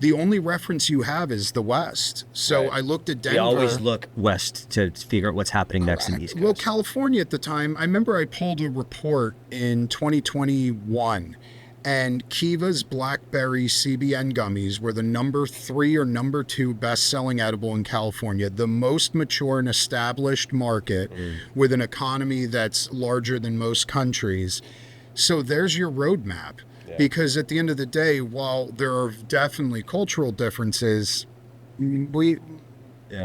The only reference you have is the West. So I looked at Denver. We always look west to figure out what's happening next in the East Coast. Well, California at the time, I remember I pulled a report in 2021, and Kiva's Blackberry CBN gummies were the number 3 or number 2 best-selling edible in California, the most mature and established market with an economy that's larger than most countries. So there's your roadmap. Because at the end of the day, while there are definitely cultural differences,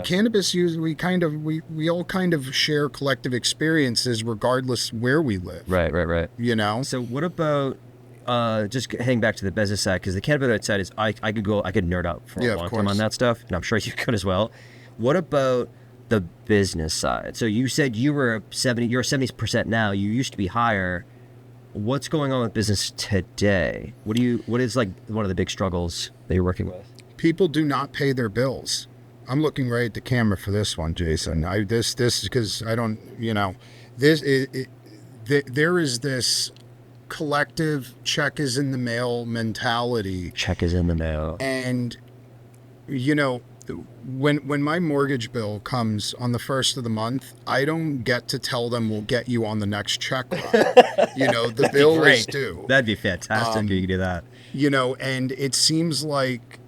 cannabis we all kind of share collective experiences regardless where we live. Right. You know? So what about just hang back to the business side, because the cannabinoid side is I could nerd out for a long time on that stuff, and I'm sure you could as well. What about the business side? So you said you're 70% now. You used to be higher. What's going on with business today? What is like one of the big struggles that you're working with? People do not pay their bills. I'm looking right at the camera for this one, Jason. This because I don't, you know, there is this collective check is in the mail mentality. Check is in the mail. And, you know, when my mortgage bill comes on the first of the month, I don't get to tell them we'll get you on the next check run. The bill is due. That'd be fantastic if you could do that. And it seems like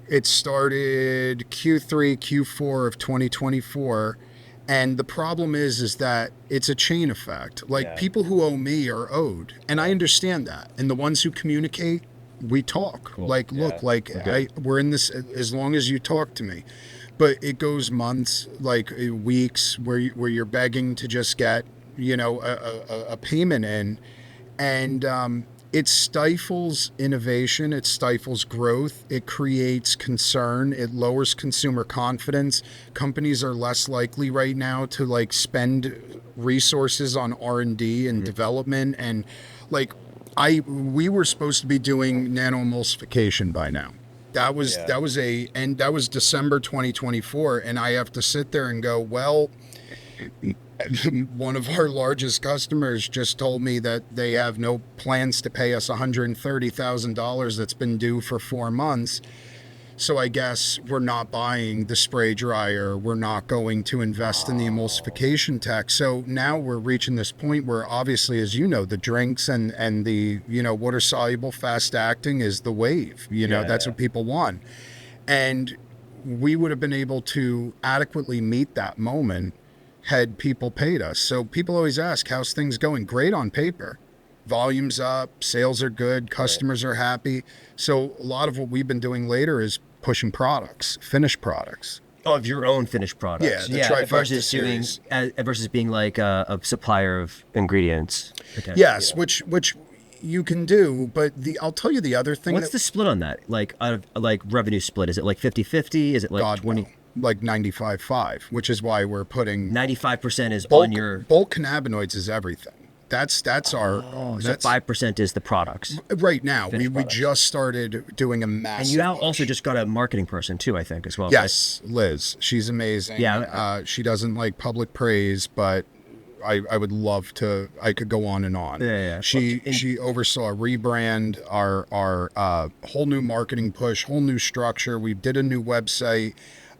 it started Q3, Q4 of 2024. And the problem is that it's a chain effect. Like, people who owe me are owed. And I understand that. And the ones who communicate, we talk. Cool. Like, look, we're in this as long as you talk to me. But it goes months, like weeks, where you're begging to just get, a payment in. And it stifles innovation. It stifles growth. It creates concern. It lowers consumer confidence. Companies are less likely right now to spend resources on R&D and development. And we were supposed to be doing nanoemulsification by now. That was December 2024. And I have to sit there and go, well, one of our largest customers just told me that they have no plans to pay us $130,000 that's been due for 4 months. So I guess we're not buying the spray dryer. We're not going to invest in the emulsification tech. So now we're reaching this point where, obviously, as you know, the drinks and the, water soluble fast acting is the wave. That's what people want. And we would have been able to adequately meet that moment had people paid us. So people always ask, how's things going? Great on paper. Volume's up, sales are good, customers are happy. So a lot of what we've been doing later is pushing products, finished products. Oh, of your own finished products. Yeah, versus being like a supplier of ingredients. Yes, which you can do, but I'll tell you the other thing. What's the split on that? Revenue split? Is it like 50-50? Is it like 20? No. Like 95.5, which is why we're putting 95% is bulk, on your bulk cannabinoids is everything. That's our so 5% is the products. Right now, we just started doing a massive. And you also just got a marketing person too, I think, as well. Yes, right? Liz. She's amazing. Yeah. She doesn't like public praise, but I would love to. I could go on and on. Yeah. She oversaw a rebrand, our whole new marketing push, whole new structure. We did a new website.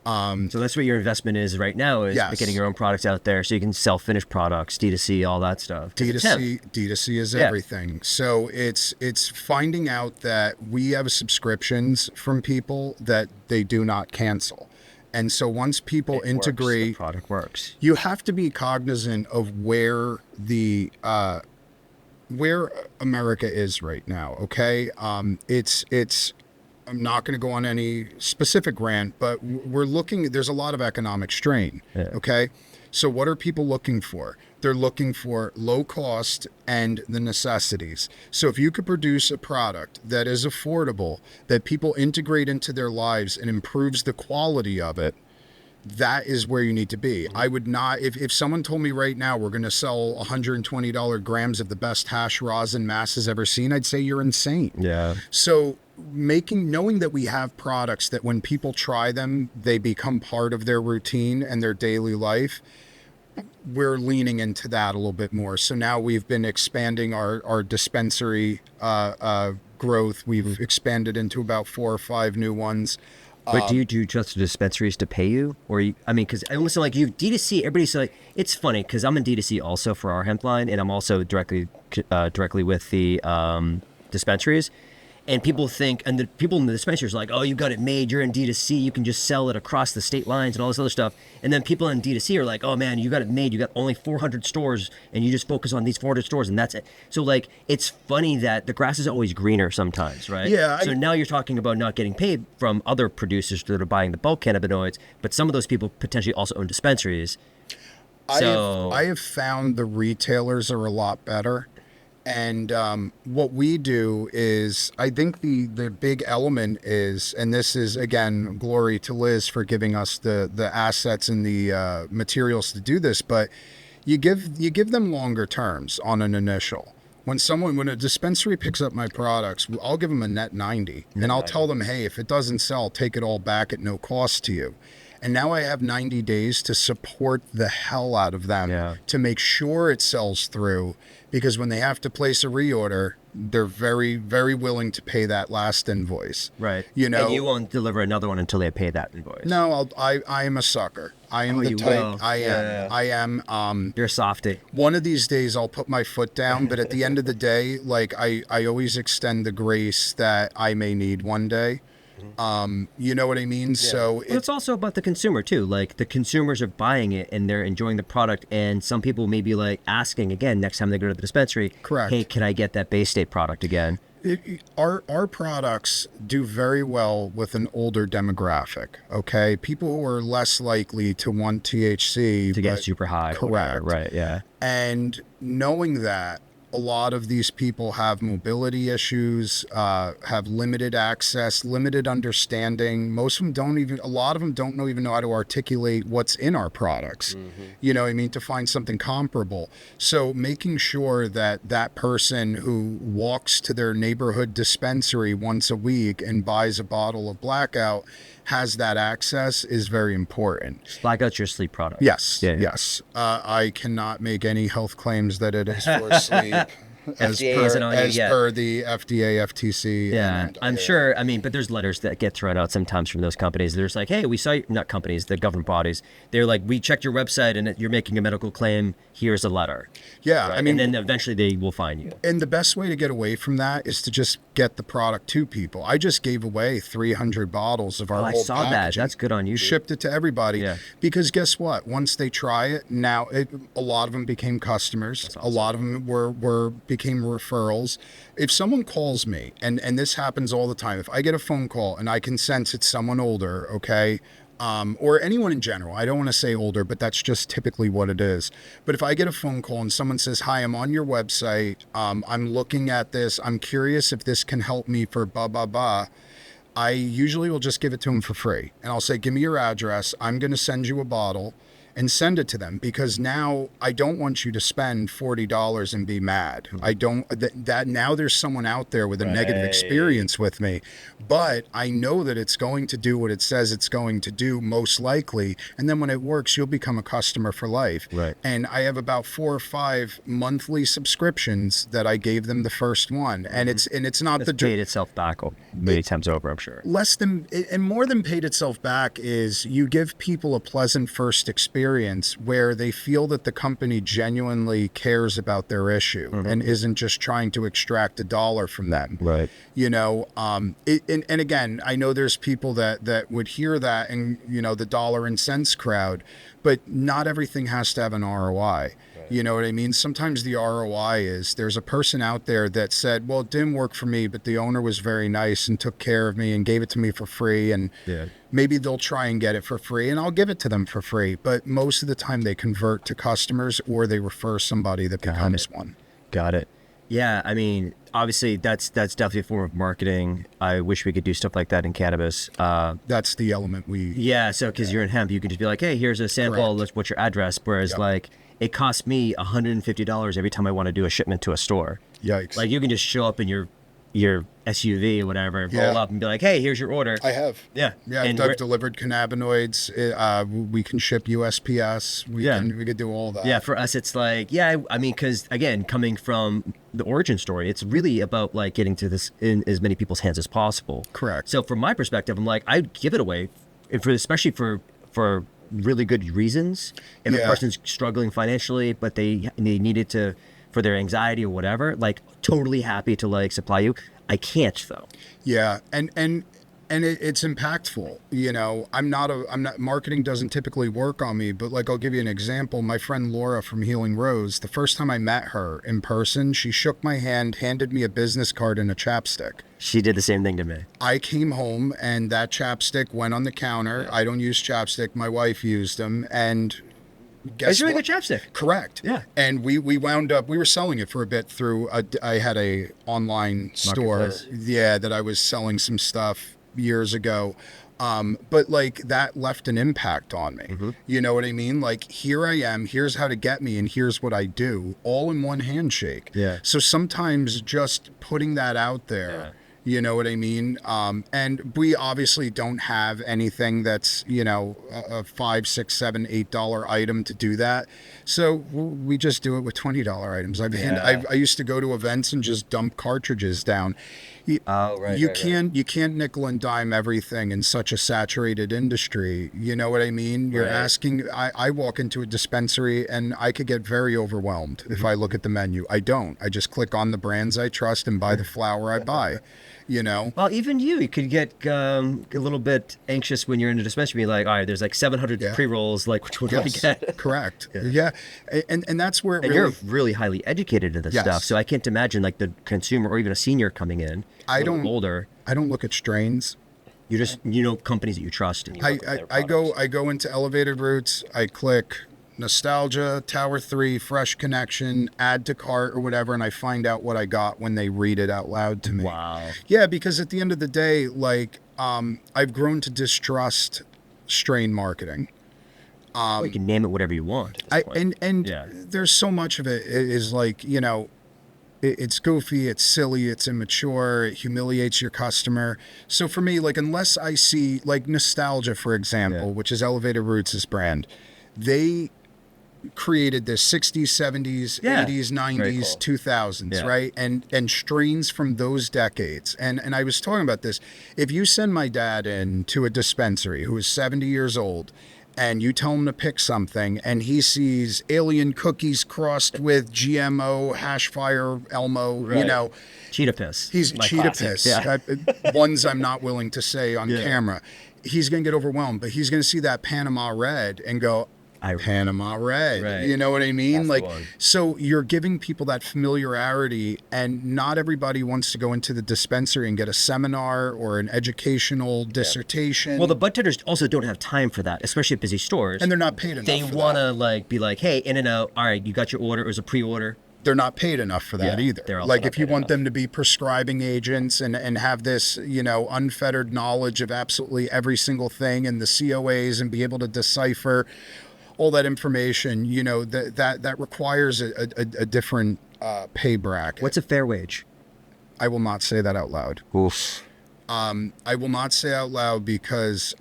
So that's what your investment is right now, is getting your own products out there so you can sell finished products, D2C, all that stuff. D2C is everything. So it's finding out that we have subscriptions from people that they do not cancel. And so once people integrate, the product works. You have to be cognizant of where where America is right now. Okay. I'm not going to go on any specific rant, but there's a lot of economic strain. Yeah. Okay. So what are people looking for? They're looking for low cost and the necessities. So if you could produce a product that is affordable, that people integrate into their lives and improves the quality of it, that is where you need to be. I would not, if someone told me right now we're going to sell $120 grams of the best hash rosin Mass has ever seen, I'd say you're insane. Yeah. So knowing that we have products that when people try them, they become part of their routine and their daily life, we're leaning into that a little bit more. So now we've been expanding our dispensary growth. We've expanded into about 4 or 5 new ones. But do you trust the dispensaries to pay you? Or because I listen, like, you D2C, everybody's like, it's funny because I'm in D2C also for our hemp line, and I'm also directly with the dispensaries. And people think, and the people in the dispensaries are like, oh, you got it made, you're in D2C, you can just sell it across the state lines and all this other stuff. And then people in D2C are like, oh man, you got it made, you got only 400 stores and you just focus on these 400 stores and that's it. So like, it's funny that the grass is always greener sometimes, right? Yeah. So now you're talking about not getting paid from other producers that are buying the bulk cannabinoids, but some of those people potentially also own dispensaries. I have found the retailers are a lot better. And what we do is, I think the big element is, and this is, again, glory to Liz for giving us the assets and the materials to do this, but you give them longer terms on an initial. When a dispensary picks up my products, I'll give them a net 90, and I'll tell them, hey, if it doesn't sell, take it all back at no cost to you. And now I have 90 days to support the hell out of them to make sure it sells through, because when they have to place a reorder, they're very, very willing to pay that last invoice. Right. You know, and you won't deliver another one until they pay that invoice. No, I am a sucker. I am the type. Will. I am. I am. You're a softy. One of these days I'll put my foot down, but at the end of the day, like I always extend the grace that I may need one day. You know what I mean? So it's also about the consumer too. Like the consumers are buying it and they're enjoying the product, and some people may be like asking again next time they go to the dispensary. Correct. Hey, can I get that Bay State product again? Our products do very well with an older demographic. Okay, people who are less likely to want THC To get super high. Correct. Right. Yeah. And knowing that a lot of these people have mobility issues, have limited access, limited understanding. Most of them a lot of them don't even know how to articulate what's in our products. You know what I mean? To find something comparable. So making sure that that person who walks to their neighborhood dispensary once a week and buys a bottle of Blackout has that access is very important. Blackout's your sleep product. Yes, Yeah. yes. I cannot make any health claims that it is for sleep. As FDA isn't on you as yet. per the FDA, FTC. Yeah, and, I'm sure. I mean, but there's letters that get thrown out sometimes from those companies. There's like, hey, we saw you, not companies, the government bodies. They're like, we checked your website and you're making a medical claim. Here's a letter. Yeah, Right? I mean, and then eventually they will fine you. and the best way to get away from that is to just get the product to people. I just gave away 300 bottles of our I old saw that. packaging. That's good on you. dude. Shipped it to everybody. Yeah. Because guess what? Once they try it, now a lot of them became customers. Awesome. A lot of them became referrals. If someone calls me, and this happens all the time, if I get a phone call and I can sense it's someone older, okay, or anyone in general, I don't want to say older, but that's just typically what it is. But if I get a phone call and someone says, hi, I'm on your website, I'm looking at this, I'm curious if this can help me for blah, blah, blah, I usually will just give it to them for free. And I'll say, give me your address. I'm going to send you a bottle and send it to them, because now I don't want you to spend $40 and be mad. I don't, that now there's someone out there with a negative experience with me, but I know that it's going to do what it says it's going to do, most likely. And then when it works, you'll become a customer for life. Right. And I have about 4 or 5 monthly subscriptions that I gave them the first one. And it's not It's the paid itself back many times over, I'm sure. less than, and more than paid itself back is you give people a pleasant first experience where they feel that the company genuinely cares about their issue and isn't just trying to extract a dollar from them. Right. You know, and again, I know there's people that would hear that and, you know, the dollar and cents crowd, but not everything has to have an ROI. You know what I mean? Sometimes the ROI is there's a person out there that said, well, it didn't work for me, but the owner was very nice and took care of me and gave it to me for free. And maybe they'll try and get it for free and I'll give it to them for free. But most of the time they convert to customers or they refer somebody that becomes one. Got it. Yeah, I mean, obviously that's definitely a form of marketing. I wish we could do stuff like that in cannabis. That's the element Yeah, so because you're in hemp, you can just be like, hey, here's a sample. What's your address? Whereas like it costs me $150 every time I want to do a shipment to a store. Yikes. Like you can just show up in your SUV or whatever, roll up and be like, hey, here's your order. I have. Yeah. Yeah, And I've delivered cannabinoids. We can ship USPS. We could do all that. Yeah, for us, it's like, I mean, because again, coming from the origin story, it's really about like getting to this in as many people's hands as possible. Correct. So from my perspective, I'm like, I'd give it away, especially for really good reasons. If a person's struggling financially, but they needed to for their anxiety or whatever, like totally happy to like supply you. I can't though. Yeah, and it's impactful. You know, I'm not marketing doesn't typically work on me, but like I'll give you an example. My friend Laura from Healing Rose, the first time I met her in person, she shook my hand, handed me a business card and a chapstick. She did the same thing to me. I came home and that chapstick went on the counter. I don't use chapstick. My wife used them, and guess It's really what? good chapstick. Correct. Yeah. And we wound up, we were selling it for a bit through, I had a online store. Marketplace. Yeah, that I was selling some stuff years ago. But like that left an impact on me. You know what I mean? Like, here I am, here's how to get me, and here's what I do, all in one handshake. Yeah. So sometimes just putting that out there You know what I mean? And we obviously don't have anything that's, you know, a $5, $6, $7, $8 item to do that. So we just do it with $20 items. I used to go to events and just dump cartridges down. Oh, right, You right, you can't nickel and dime everything in such a saturated industry. You know what I mean? You're Right. asking. I walk into a dispensary and I could get very overwhelmed if I look at the menu. I don't. I just click on the brands I trust and buy the flower I buy. You know. Well, even you could get a little bit anxious when you're in a dispensary, being like, all right, there's like 700 Yeah. pre-rolls. Like, which one do I Yes, get? correct. Yeah. And that's where it And really. you're really highly educated in this Yes. stuff, so I can't imagine like the consumer or even a senior coming in, I a little don't- older. I don't look at strains. You just companies that you trust. And you work with their products. I go into Elevated Roots. I click Nostalgia, Tower 3, Fresh Connection, add to cart or whatever, and I find out what I got when they read it out loud to me. Wow. Yeah, because at the end of the day, like, I've grown to distrust strain marketing. Well, you can name it whatever you want. At this point. And Yeah. there's so much of it is like, you know, it's goofy, it's silly, it's immature, it humiliates your customer. So for me, like, unless I see, like, Nostalgia, for example, Yeah. which is Elevated Roots' brand, they created this 60s, 70s, Yeah. 80s, Very 90s, cool. 2000s, Yeah. right? And strains from those decades. And I was talking about this. If you send my dad in to a dispensary who is 70 years old and you tell him to pick something and he sees alien cookies crossed with GMO, hash fire, Elmo, you Right. know, Cheetah piss. he's My cheetah classic. piss. Yeah. Ones I'm not willing to say on Yeah. camera. He's going to get overwhelmed, but he's going to see that Panama Red and go, Panama Red. Right. You know what I mean? That's the Like, one. so you're giving people that familiarity, and not everybody wants to go into the dispensary and get a seminar or an educational dissertation. Well, the bud tenders also don't have time for that, especially at busy stores. and they're not paid enough They for want that. to like be like, hey, in and out. All right, you got your order. It was a pre-order. They're not paid enough for that Yeah, either. they're also Like, not if you paid want enough. them to be prescribing agents and have this, you know, unfettered knowledge of absolutely every single thing and the COAs and be able to decipher all that information, you know, that requires a different pay bracket. What's a fair wage? I will not say that out loud. Oof. I will not say out loud because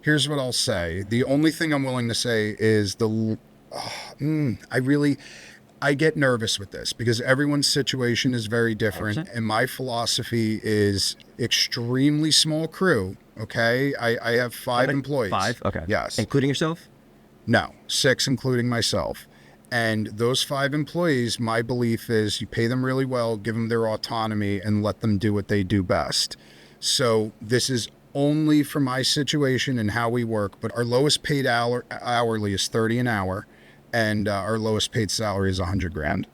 here's what I'll say. The only thing I'm willing to say is I get nervous with this because everyone's situation is very different. 100%. And my philosophy is extremely small crew. Okay. I have five employees. 5? Okay. Yes. Including yourself? No, 6, including myself. And those 5 employees, my belief is you pay them really well, give them their autonomy, and let them do what they do best. So this is only for my situation and how we work, but our lowest paid hourly is 30 an hour, and our lowest paid salary is 100 grand.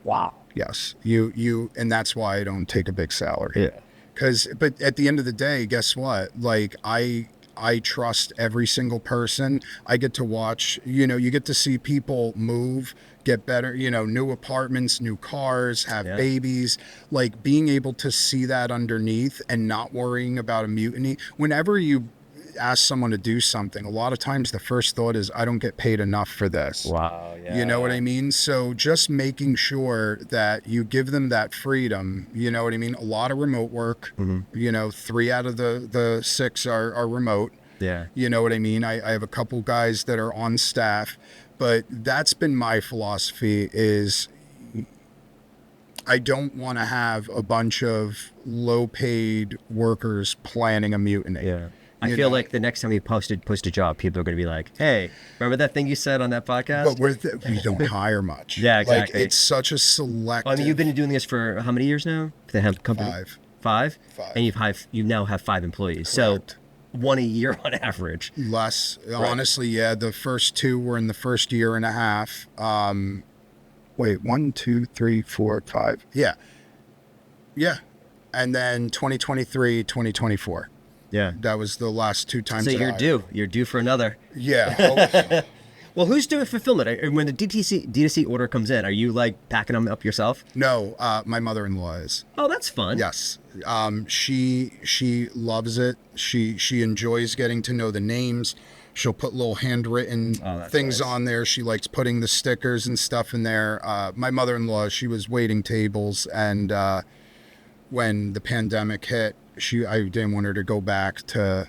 Wow. Yes, and that's why I don't take a big salary. Yeah. But at the end of the day, guess what? Like, I trust every single person. I get to watch, you know, you get to see people move, get better, you know, new apartments, new cars, have Yeah. babies, like being able to see that underneath and not worrying about a mutiny. Whenever you ask someone to do something, a lot of times the first thought is, I don't get paid enough for this. Wow. Yeah. You know what I mean? So just making sure that you give them that freedom, you know what I mean? A lot of remote work, you know, 3 out of the 6 are remote. Yeah. You know what I mean? I have a couple guys that are on staff, but that's been my philosophy is I don't want to have a bunch of low paid workers planning a mutiny. Yeah. I You feel know? like the next time you post a job, people are going to be like, hey, remember that thing you said on that podcast? But we don't hire much. Yeah, exactly. Like, it's such a selective. I mean, you've been doing this for how many years now? They have company 5. 5? 5. And you now have 5 employees. Correct. So 1 a year on average. Less. Honestly, yeah. The first 2 were in the first year and a half. Wait, 1, 2, 3, 4, 5. Yeah. Yeah. And then 2023, 2024. Yeah. That was the last 2 times. So that you're I- due. You're due for another. Yeah. Well, who's doing fulfillment? When the D2C order comes in, are you like packing them up yourself? No, my mother-in-law is. Oh, that's fun. Yes. She loves it. She enjoys getting to know the names. She'll put little handwritten things on there. She likes putting the stickers and stuff in there. My mother-in-law, she was waiting tables, and when the pandemic hit, I didn't want her to go back to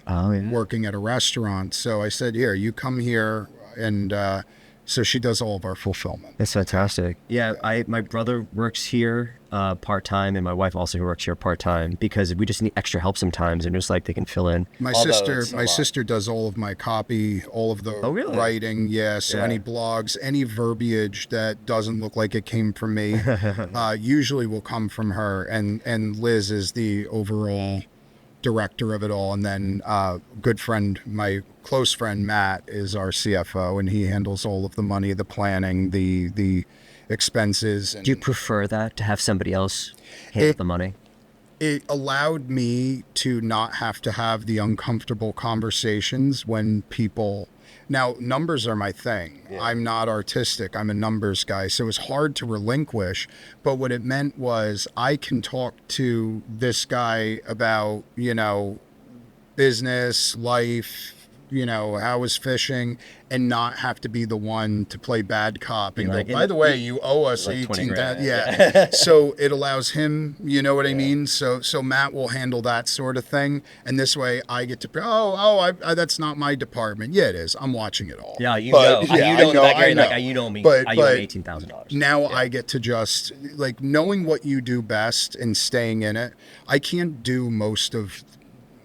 working at a restaurant. So I said, here, you come here, and so she does all of our fulfillment. That's fantastic. Yeah, my brother works here part-time, and my wife also works here part-time, because we just need extra help sometimes, and just like they can fill in. My sister does all of my copy, all of the writing. Yeah, so any blogs, any verbiage that doesn't look like it came from me, usually will come from her, and Liz is the overall director of it all, and then good friend, my close friend Matt, is our CFO, and he handles all of the money, the planning, the expenses. And do you prefer that, to have somebody else handle the money? It allowed me to not have to have the uncomfortable conversations when people... Now, numbers are my thing. Yeah. I'm not artistic. I'm a numbers guy. So it's hard to relinquish. But what it meant was I can talk to this guy about, business, life, how was fishing, and not have to be the one to play bad cop and go, by the way, you owe us like 18,000. Yeah. So it allows him, you know what I mean? So Matt will handle that sort of thing. And this way I get to, that's not my department. Yeah, it is. I'm watching it all. Yeah, you know me, I owe $18,000. Now I get to just, like, knowing what you do best and staying in it. I can't do most of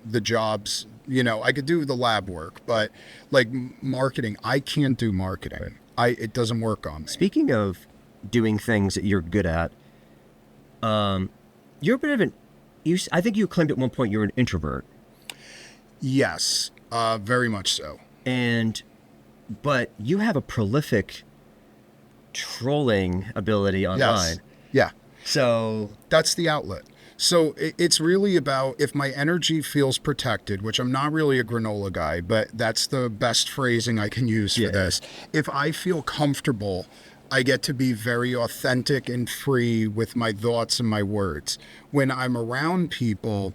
the jobs. I could do the lab work, but like marketing, I can't do marketing. It doesn't work on me. Speaking of doing things that you're good at, you're a bit of I think you claimed at one point you're an introvert. Yes, very much so. But you have a prolific trolling ability online. Yes. Yeah. So that's the outlet. So it's really about, if my energy feels protected, which I'm not really a granola guy, but that's the best phrasing I can use for this. If I feel comfortable, I get to be very authentic and free with my thoughts and my words. When I'm around people,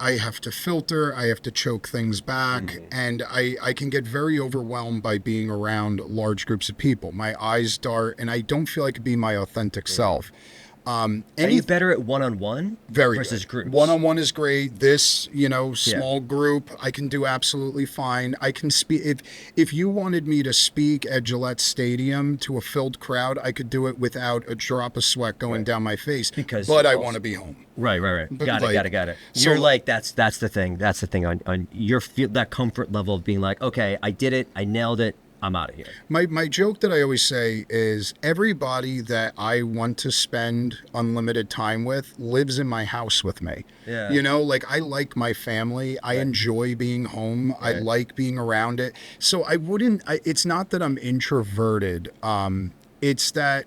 I have to filter, I have to choke things back, and I can get very overwhelmed by being around large groups of people. My eyes dart, and I don't feel I could be my authentic self. Are you better at one-on-one versus groups? One-on-one is great. This, small group, I can do absolutely fine. I can speak. If you wanted me to speak at Gillette Stadium to a filled crowd, I could do it without a drop of sweat going down my face. But I want to be home. Right. Got it. So, you're like, that's the thing. That's the thing on your that comfort level of being like, okay, I did it. I nailed it. I'm out of here. My joke that I always say is, everybody that I want to spend unlimited time with lives in my house with me. Yeah. I like my family. I enjoy being home. I like being around it. So it's not that I'm introverted. It's that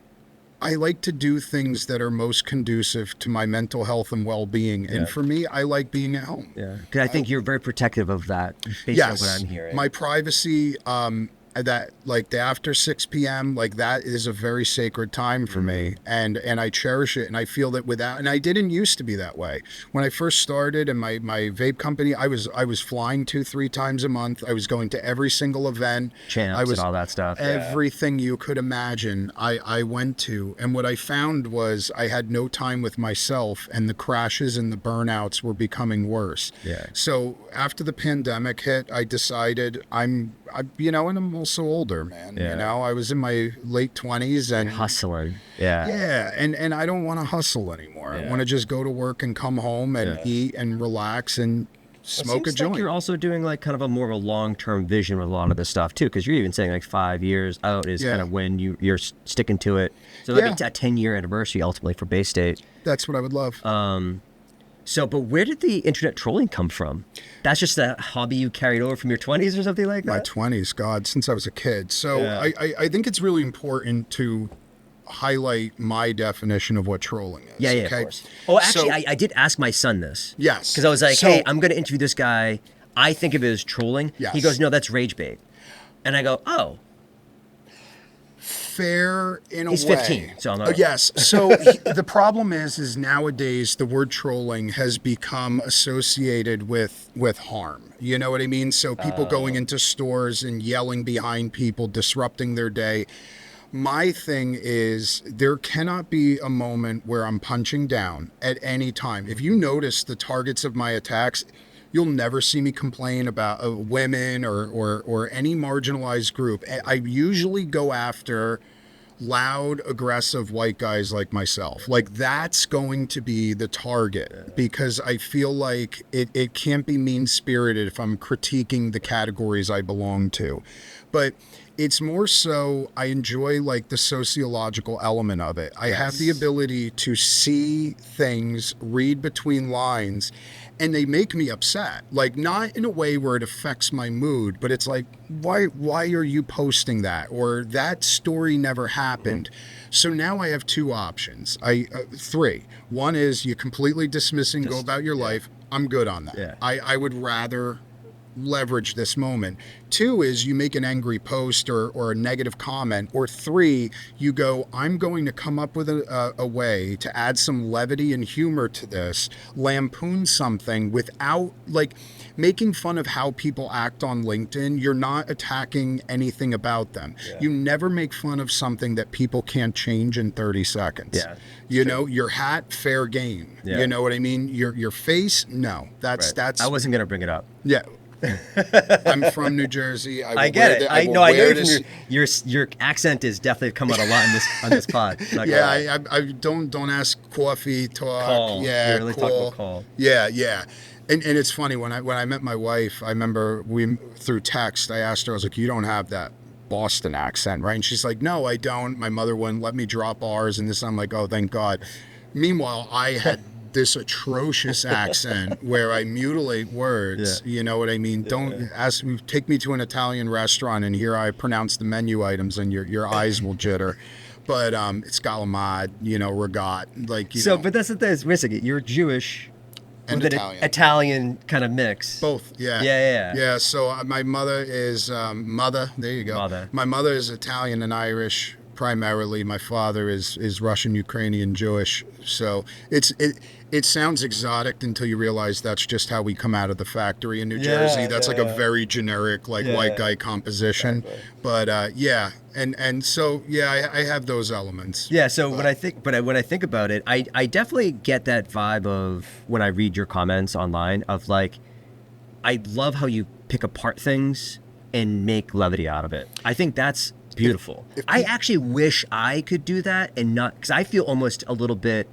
I like to do things that are most conducive to my mental health and well-being. And for me, I like being at home. Yeah. Because I think you're very protective of that, based on what I'm hearing. My privacy, that, like, the after 6 p.m., like, that is a very sacred time for me, and I cherish it, and I feel that and I didn't used to be that way. When I first started in my vape company, I was flying 2-3 times a month. I was going to every single event. Champs and all that stuff. Everything you could imagine, I went to, and what I found was I had no time with myself, and the crashes and the burnouts were becoming worse. Yeah. So after the pandemic hit, I decided and I'm also older, man. I was in my late 20s and hustling. Yeah, and I don't want to hustle anymore. I want to just go to work and come home and eat and relax and smoke a joint. Like you're also doing like kind of a more of a long-term vision with a lot of this stuff too, because you're even saying like 5 years out is kind of when you're sticking to it. So like it's a 10-year anniversary ultimately for Bay State. That's what I would love. But where did the internet trolling come from? That's just a hobby you carried over from your 20s or something like that? My 20s, God, since I was a kid. So I think it's really important to highlight my definition of what trolling is. Yeah, of course. Oh, actually, I did ask my son this. Yes. Because I was like, hey, I'm going to interview this guy. I think of it as trolling. Yes. He goes, no, that's rage bait. And I go, oh. fair in a He's way. 15, so I'm Oh, not. yes. So the problem is nowadays the word trolling has become associated with harm. You know what I mean? So people going into stores and yelling behind people, disrupting their day. My thing is there cannot be a moment where I'm punching down at any time. If you notice the targets of my attacks, you'll never see me complain about women or any marginalized group. I usually go after loud, aggressive white guys like myself. Like that's going to be the target because I feel like it can't be mean-spirited if I'm critiquing the categories I belong to. But it's more so I enjoy like the sociological element of it. I have the ability to see things, read between lines, and they make me upset. Like not in a way where it affects my mood, but it's like, why are you posting that? Or that story never happened. So now I have two options. Three. One is you completely dismiss and go about your life. I'm good on that. Yeah. I would rather leverage this moment. Two is you make an angry post or a negative comment. Or three, you go, I'm going to come up with a way to add some levity and humor to this, lampoon something without like making fun of how people act on LinkedIn. You're not attacking anything about them. Yeah. You never make fun of something that people can't change in 30 seconds. Yeah, you know, your hat, fair game. Yeah. You know what I mean? Your face, no. That's I wasn't gonna bring it up. Yeah. I'm from New Jersey. I get it. I know you're from your accent is definitely come out a lot on this pod. Yeah, I don't ask coffee talk. Call. Yeah, you're really talking about call. Yeah. And it's funny when I met my wife, I remember through text, I asked her, I was like, you don't have that Boston accent, right? And she's like, no, I don't. My mother wouldn't let me drop R's and this. I'm like, oh, thank God. Meanwhile, I had this atrocious accent where I mutilate words. Yeah. You know what I mean? Don't ask me, take me to an Italian restaurant and here I pronounce the menu items and your eyes will jitter. But it's galamad, regat, like you know. But that's the thing. Wait a second, you're Jewish and with Italian. An Italian kind of mix. Both, yeah. Yeah. So my mother is mother. There you go. Mother. My mother is Italian and Irish primarily. My father is Russian, Ukrainian, Jewish. So it sounds exotic until you realize that's just how we come out of the factory in New Jersey. That's a very generic white guy composition. Exactly. But and so I have those elements. Yeah. So when I think about it, I definitely get that vibe of when I read your comments online of like, I love how you pick apart things and make levity out of it. I think that's beautiful. I actually wish I could do that and not, because I feel almost a little bit,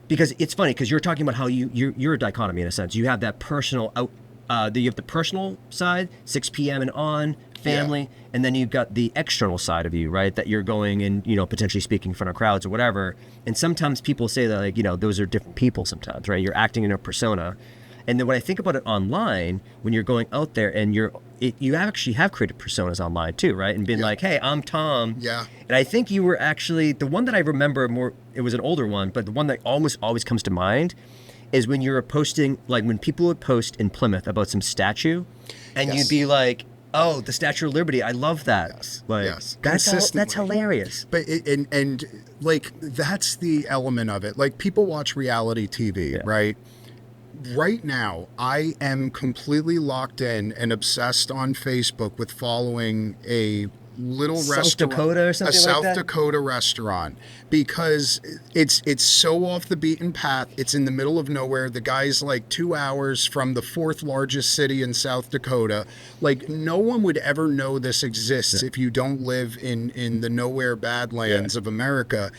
because it's funny because you're talking about how you're a dichotomy in a sense. You have that personal you have the personal side, 6 p.m. and on, family, and then you've got the external side of you, right? That you're going and potentially speaking in front of crowds or whatever. And sometimes people say that those are different people sometimes, right? You're acting in a persona. And then when I think about it online, when you're going out there and you actually have created personas online too, right? And been like, hey, I'm Tom. Yeah. And I think you were actually, the one that I remember more, it was an older one, but the one that almost always comes to mind is when you were posting, like when people would post in Plymouth about some statue and you'd be like, oh, the Statue of Liberty, I love that. Yes. Like, yes. That's hilarious. But and that's the element of it. Like people watch reality TV, right? Right now, I am completely locked in and obsessed on Facebook with following a little South Dakota or something a South like that? Dakota restaurant because it's so off the beaten path. It's in the middle of nowhere. The guy's like 2 hours from the 4th largest city in South Dakota. Like no one would ever know this exists if you don't live in the nowhere badlands of America.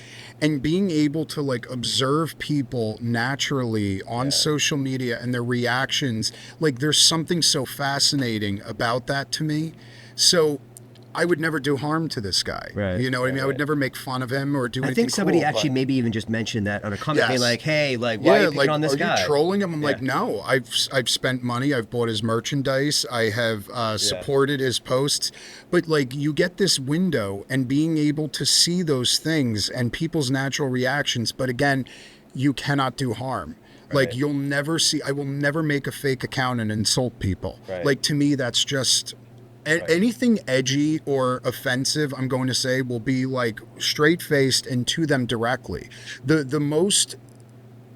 And being able to like observe people naturally on social media and their reactions, like there's something so fascinating about that to me. So I would never do harm to this guy. Right. You know what I mean? I would never make fun of him or do anything. I think somebody cruel, actually maybe even just mentioned that on a comment, being like, hey, like, why are you picking on this guy? Are you trolling him? I'm like, no, I've spent money. I've bought his merchandise. I have supported his posts. But like you get this window and being able to see those things and people's natural reactions. But again, you cannot do harm. Right. Like I will never make a fake account and insult people. Right. Like to me, that's just Anything edgy or offensive, I'm going to say, will be like straight-faced and to them directly. The most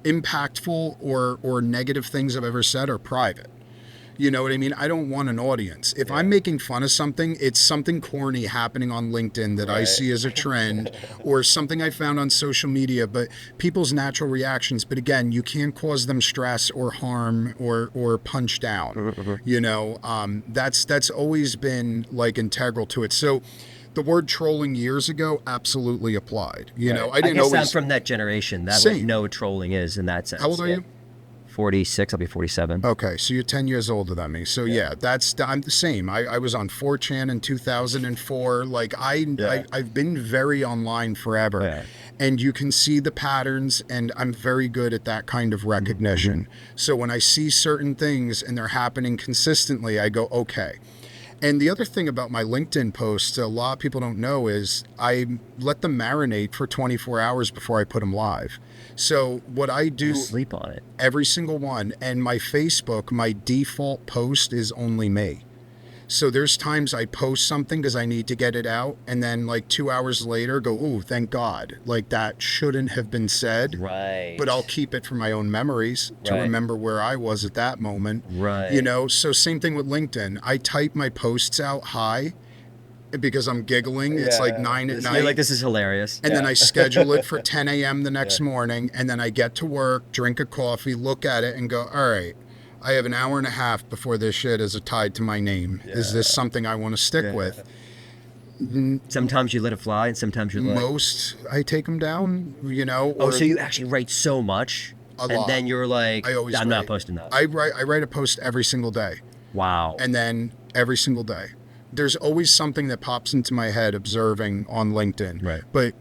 impactful or negative things I've ever said are private. You know what I mean? I don't want an audience. If I'm making fun of something, it's something corny happening on LinkedIn that I see as a trend or something I found on social media, but people's natural reactions. But again, you can't cause them stress or harm or punch down. You know, that's always been like integral to it. So the word trolling years ago absolutely applied. You know, I didn't guess always. I'm from that generation. That Same. would know what trolling is in that sense. How old are you? 46. I'll be 47. Okay, so you're 10 years older than me. So yeah, I'm the same. I was on 4chan in 2004. Like I've been very online forever. Yeah. And you can see the patterns, and I'm very good at that kind of recognition. So when I see certain things and they're happening consistently, I go, okay. And the other thing about my LinkedIn posts, a lot of people don't know, is I let them marinate for 24 hours before I put them live. So what I do, Sleep on it. every single one, and my Facebook, my default post is only me. So there's times I post something because I need to get it out, and then like 2 hours later go, oh, thank God. Like that shouldn't have been said. Right. But I'll keep it for my own memories to remember where I was at that moment. Right. You know, so same thing with LinkedIn. I type my posts out high because I'm giggling. It's like 9 at night. You're like, this is hilarious. And then I schedule it for 10 a.m. the next morning. And then I get to work, drink a coffee, look at it and go, all right, I have an hour and a half before this shit is tied to my name. Is this something I want to stick with? Sometimes you let it fly and sometimes you let Most, I take them down, you know. Oh, so you actually write so much? A and lot. then you're like, I'm not posting that. I write a post every single day. Wow. And then every single day. There's always something that pops into my head observing on LinkedIn. Right. But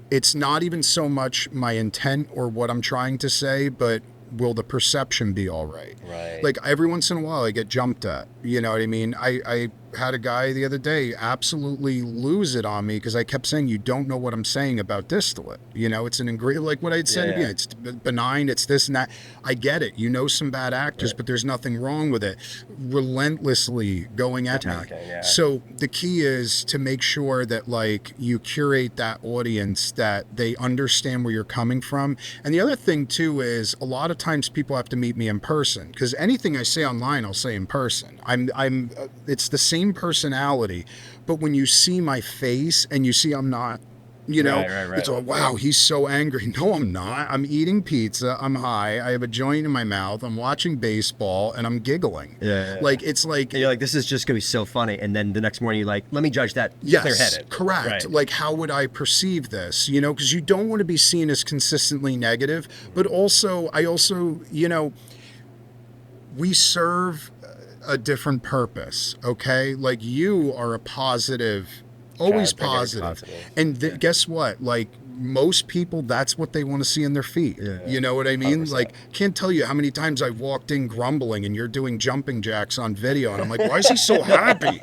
it's not even so much my intent or what I'm trying to say, but will the perception be all right? Right. Like every once in a while I get jumped at. You know what I mean? I had a guy the other day absolutely lose it on me because I kept saying, you don't know what I'm saying about distillate. You know, it's an ingredient, like what I'd said again, it's benign, it's this and that. I get it. You know some bad actors, but there's nothing wrong with it. Relentlessly going at me. So the key is to make sure that like you curate that audience, that they understand where you're coming from. And the other thing too is a lot of times people have to meet me in person because anything I say online, I'll say in person. It's the same personality, but when you see my face and you see I'm not, you know, it's all, wow, he's so angry. No, I'm not. I'm eating pizza. I'm high. I have a joint in my mouth. I'm watching baseball and I'm giggling. Like, it's like, and you're like, this is just going to be so funny. And then the next morning you're like, let me judge that clear-headed. Correct. Right. Like, how would I perceive this? You know, because you don't want to be seen as consistently negative, but also, you know, we serve a different purpose, okay? Like you are a positive, always positive. And guess what? Like most people, that's what they want to see in their feed. You know what I mean? 100%. Like, can't tell you how many times I've walked in grumbling and you're doing jumping jacks on video and I'm like, why is he so happy?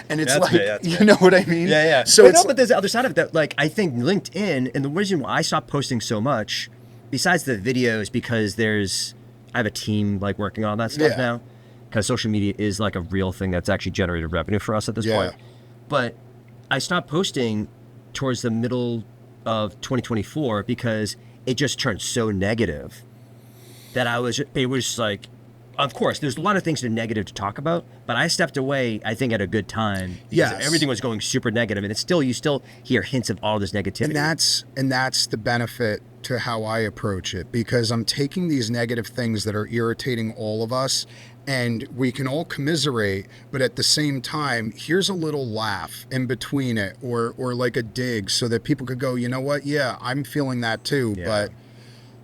And it's you know what I mean? So but there's the other side of that. Like, I think LinkedIn, and the reason why I stopped posting so much, besides the videos, because I have a team like working on that stuff now. Because social media is like a real thing that's actually generated revenue for us at this point. But I stopped posting towards the middle of 2024 because it just turned so negative that it was like, of course, there's a lot of things that are negative to talk about, but I stepped away, I think, at a good time. Everything was going super negative, and you still hear hints of all this negativity. And that's the benefit to how I approach it, because I'm taking these negative things that are irritating all of us, and we can all commiserate, but at the same time, here's a little laugh in between it, or like a dig, so that people could go, you know what? Yeah, I'm feeling that too, but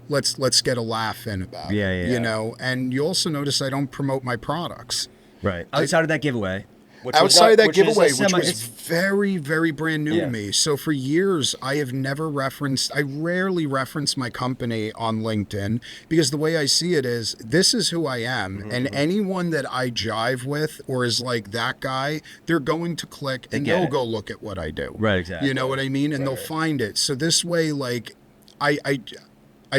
let's get a laugh in about it. You know, and you also notice I don't promote my products. Right. Outside of that giveaway. Which was very, very brand new to me. So for years, I rarely reference my company on LinkedIn, because the way I see it is, this is who I am. And anyone that I jive with or is like that guy, they're going to click and they'll go look at what I do. Right, exactly. You know what I mean? And they'll find it. So this way, like, I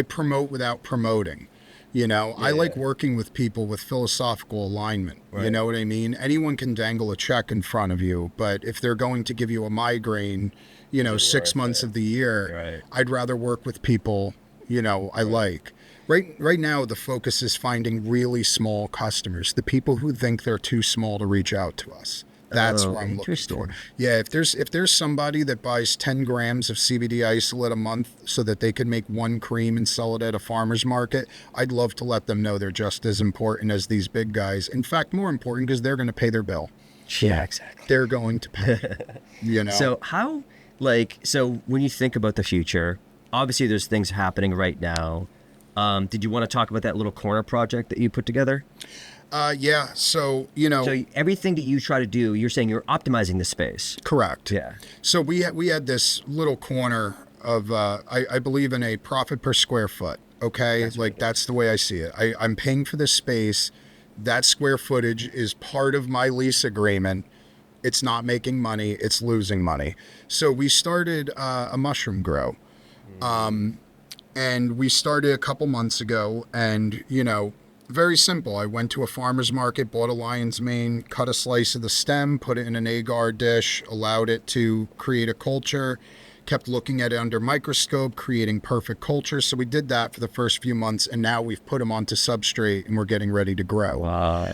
promote without promoting. I like working with people with philosophical alignment. You know what I mean? Anyone can dangle a check in front of you, but if they're going to give you a migraine, 6 months of the year, I'd rather work with people, I like. Right now, the focus is finding really small customers, the people who think they're too small to reach out to us. That's what I'm looking for. Yeah, if there's somebody that buys 10 grams of CBD isolate a month so that they can make one cream and sell it at a farmer's market, I'd love to let them know they're just as important as these big guys. In fact, more important, because they're going to pay their bill. Yeah, exactly. They're going to pay. So so when you think about the future, obviously there's things happening right now. Did you want to talk about that little corner project that you put together? Yeah. So, So everything that you try to do, you're saying you're optimizing the space. Correct. Yeah. So we had this little corner of, I believe in a profit per square foot. Okay. That's the way I see it. I'm paying for this space. That square footage is part of my lease agreement. It's not making money. It's losing money. So we started a mushroom grow. And we started a couple months ago, and, very simple. I went to a farmer's market, bought a lion's mane, cut a slice of the stem, put it in an agar dish, allowed it to create a culture, kept looking at it under microscope, creating perfect culture. So we did that for the first few months, and now we've put them onto substrate and we're getting ready to grow. Wow.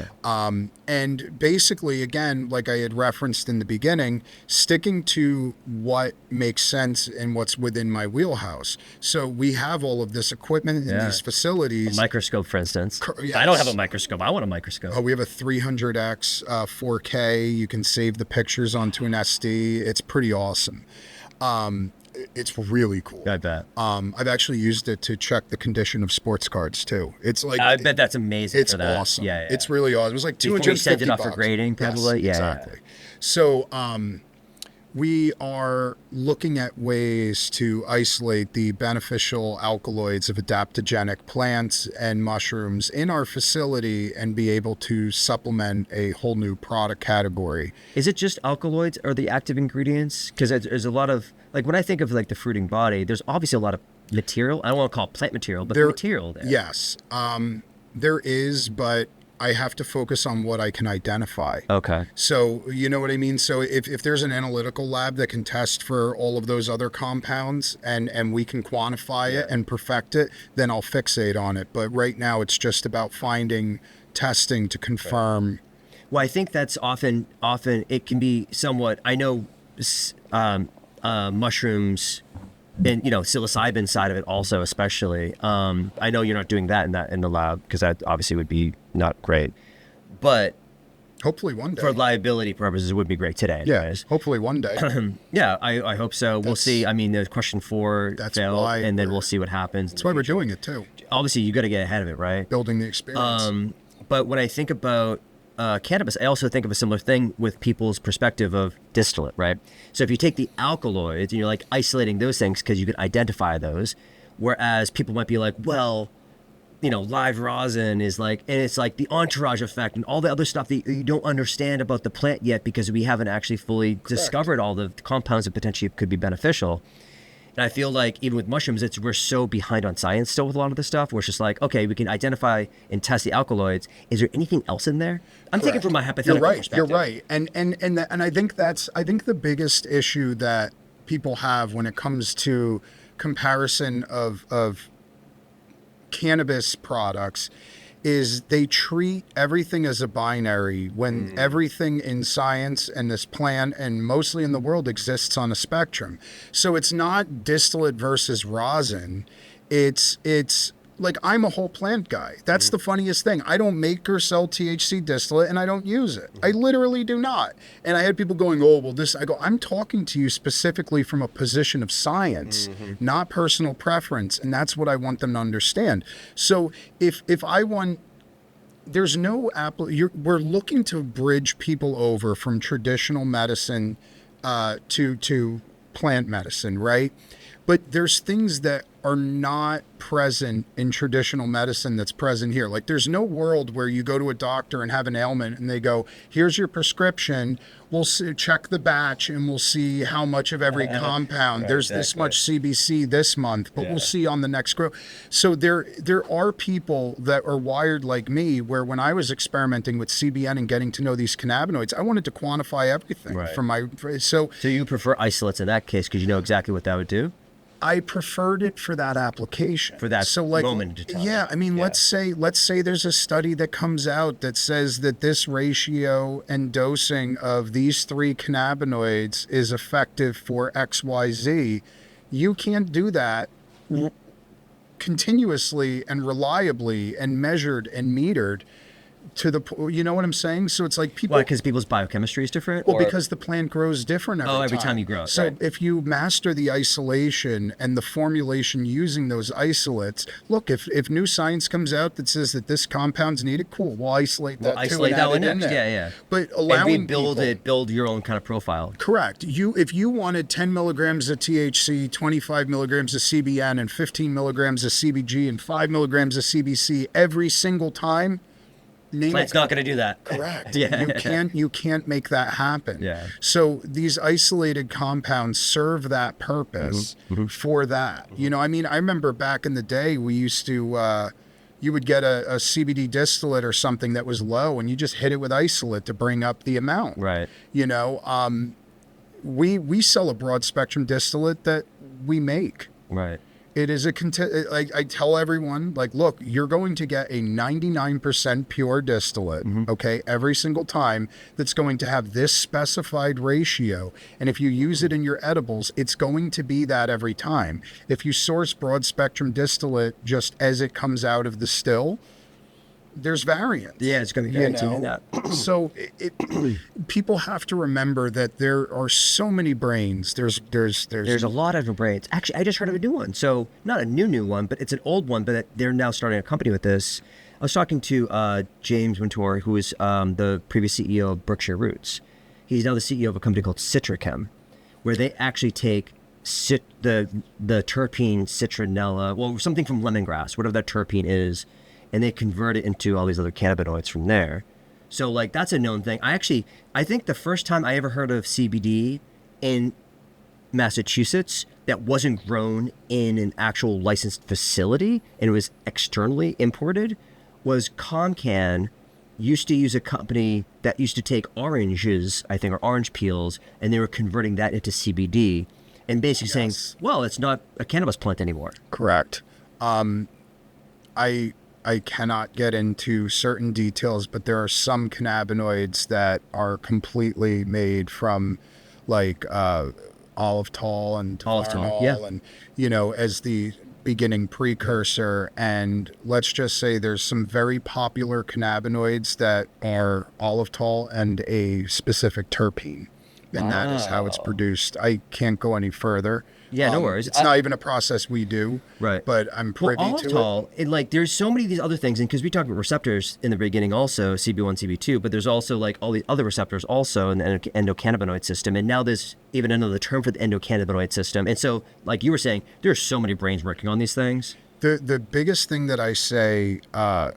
And basically, again, like I had referenced in the beginning, sticking to what makes sense and what's within my wheelhouse. So we have all of this equipment in these facilities. A microscope, for instance. Yes. I don't have a microscope. I want a microscope. Oh, we have a 300x 4K. You can save the pictures onto an SD. It's pretty awesome. It's really cool. I bet. I've actually used it to check the condition of sports cards too. It's like, I bet that's amazing. It's for that. awesome. Yeah. It's really awesome. It was like $250. Before you sent it off for grading, probably. Yes, exactly. So, we are looking at ways to isolate the beneficial alkaloids of adaptogenic plants and mushrooms in our facility and be able to supplement a whole new product category. Is it just alkaloids or the active ingredients? Because there's a lot of, like, when I think of like the fruiting body, there's obviously a lot of material. I don't want to call it plant material, but material there. Yes. There is, but I have to focus on what I can identify. Okay. So, you know what I mean? So if there's an analytical lab that can test for all of those other compounds and we can quantify it and perfect it, then I'll fixate on it. But right now it's just about finding testing to confirm. Well, I think that's often it can be somewhat, I know mushrooms and, psilocybin side of it also, especially. I know you're not doing that in the lab because that obviously would be not great, but hopefully one day for liability purposes, it would be great today. Anyways. Yeah, hopefully one day. Yeah, I hope so. We'll see. I mean, the question 4 failed, and then we'll see what happens. That's why we're doing it too. Obviously, you got to get ahead of it, right? Building the experience. But when I think about cannabis, I also think of a similar thing with people's perspective of distillate, right? So if you take the alkaloids and you're like isolating those things because you can identify those, whereas people might be like, well, live rosin is like, and it's like the entourage effect and all the other stuff that you don't understand about the plant yet because we haven't actually fully discovered all the compounds that potentially could be beneficial. And I feel like even with mushrooms, we're so behind on science still with a lot of the stuff where it's just like, okay, we can identify and test the alkaloids. Is there anything else in there? I'm thinking from my hypothetical perspective. You're right. And I think the biggest issue that people have when it comes to comparison of cannabis products is they treat everything as a binary when everything in science and this plant and mostly in the world exists on a spectrum. So it's not distillate versus rosin. It's like, I'm a whole plant guy. That's the funniest thing. I don't make or sell THC distillate and I don't use it. I literally do not. And I had people going, oh, well, this, I go, I'm talking to you specifically from a position of science, not personal preference. And that's what I want them to understand. So if I want, there's no we're looking to bridge people over from traditional medicine to plant medicine, right? But there's things that are not present in traditional medicine that's present here. Like there's no world where you go to a doctor and have an ailment and they go, here's your prescription. We'll check the batch and we'll see how much of every compound. Right, There's this much CBC this month, but we'll see on the next grow. So there are people that are wired like me, where when I was experimenting with CBN and getting to know these cannabinoids, I wanted to quantify everything from my. So you prefer isolates in that case because you know exactly what that would do? I preferred it for that application. For that moment in time. Yeah, I mean, let's say there's a study that comes out that says that this ratio and dosing of these 3 cannabinoids is effective for XYZ. You can't do that continuously and reliably and measured and metered to the, you know what I'm saying? So it's like people. Why? Because people's biochemistry is different? Well, because the plant grows different every time you grow it. So right. if you master the isolation and the formulation using those isolates, look, if new science comes out that says that this compound's needed, cool, we'll isolate that too and add it in there. Yeah. But allowing build your own kind of profile. Correct. If you wanted 10 milligrams of THC, 25 milligrams of CBN, and 15 milligrams of CBG, and 5 milligrams of CBC every single time, Plant's not going to do that. Correct. Yeah. You can't make that happen. Yeah. So these isolated compounds serve that purpose for that. You know, I mean, I remember back in the day we used to you would get a CBD distillate or something that was low and you just hit it with isolate to bring up the amount. Right. You know, we sell a broad spectrum distillate that we make. Right. It is I tell everyone, like, look, you're going to get a 99% pure distillate, okay, every single time, that's going to have this specified ratio. And if you use it in your edibles, it's going to be that every time. If you source broad spectrum distillate just as it comes out of the still, there's variance. Yeah, it's going to be variance in that. So people have to remember that there are so many brains. There's a lot of brains. Actually, I just heard of a new one. So not a new one, but it's an old one. But they're now starting a company with this. I was talking to James Wintour, who is the previous CEO of Berkshire Roots. He's now the CEO of a company called Citrachem, where they actually take the terpene citronella, well, something from lemongrass, whatever that terpene is, and they convert it into all these other cannabinoids from there. So, like, that's a known thing. I think the first time I ever heard of CBD in Massachusetts that wasn't grown in an actual licensed facility and it was externally imported was Comcan used to use a company that used to take oranges, I think, or orange peels, and they were converting that into CBD and basically saying, well, it's not a cannabis plant anymore. Correct. I cannot get into certain details, but there are some cannabinoids that are completely made from, like, olivetol and Tylenol, and, you know, as the beginning precursor. And let's just say there's some very popular cannabinoids that are olivetol and a specific terpene. And that is how it's produced. I can't go any further. Yeah, no worries. It's not even a process we do. Right. But I'm privy to it. And like, there's so many of these other things. And because we talked about receptors in the beginning also, CB1, CB2, but there's also like all the other receptors also in the endocannabinoid system. And now there's even another term for the endocannabinoid system. And so, like you were saying, there's so many brains working on these things. The biggest thing that I say, I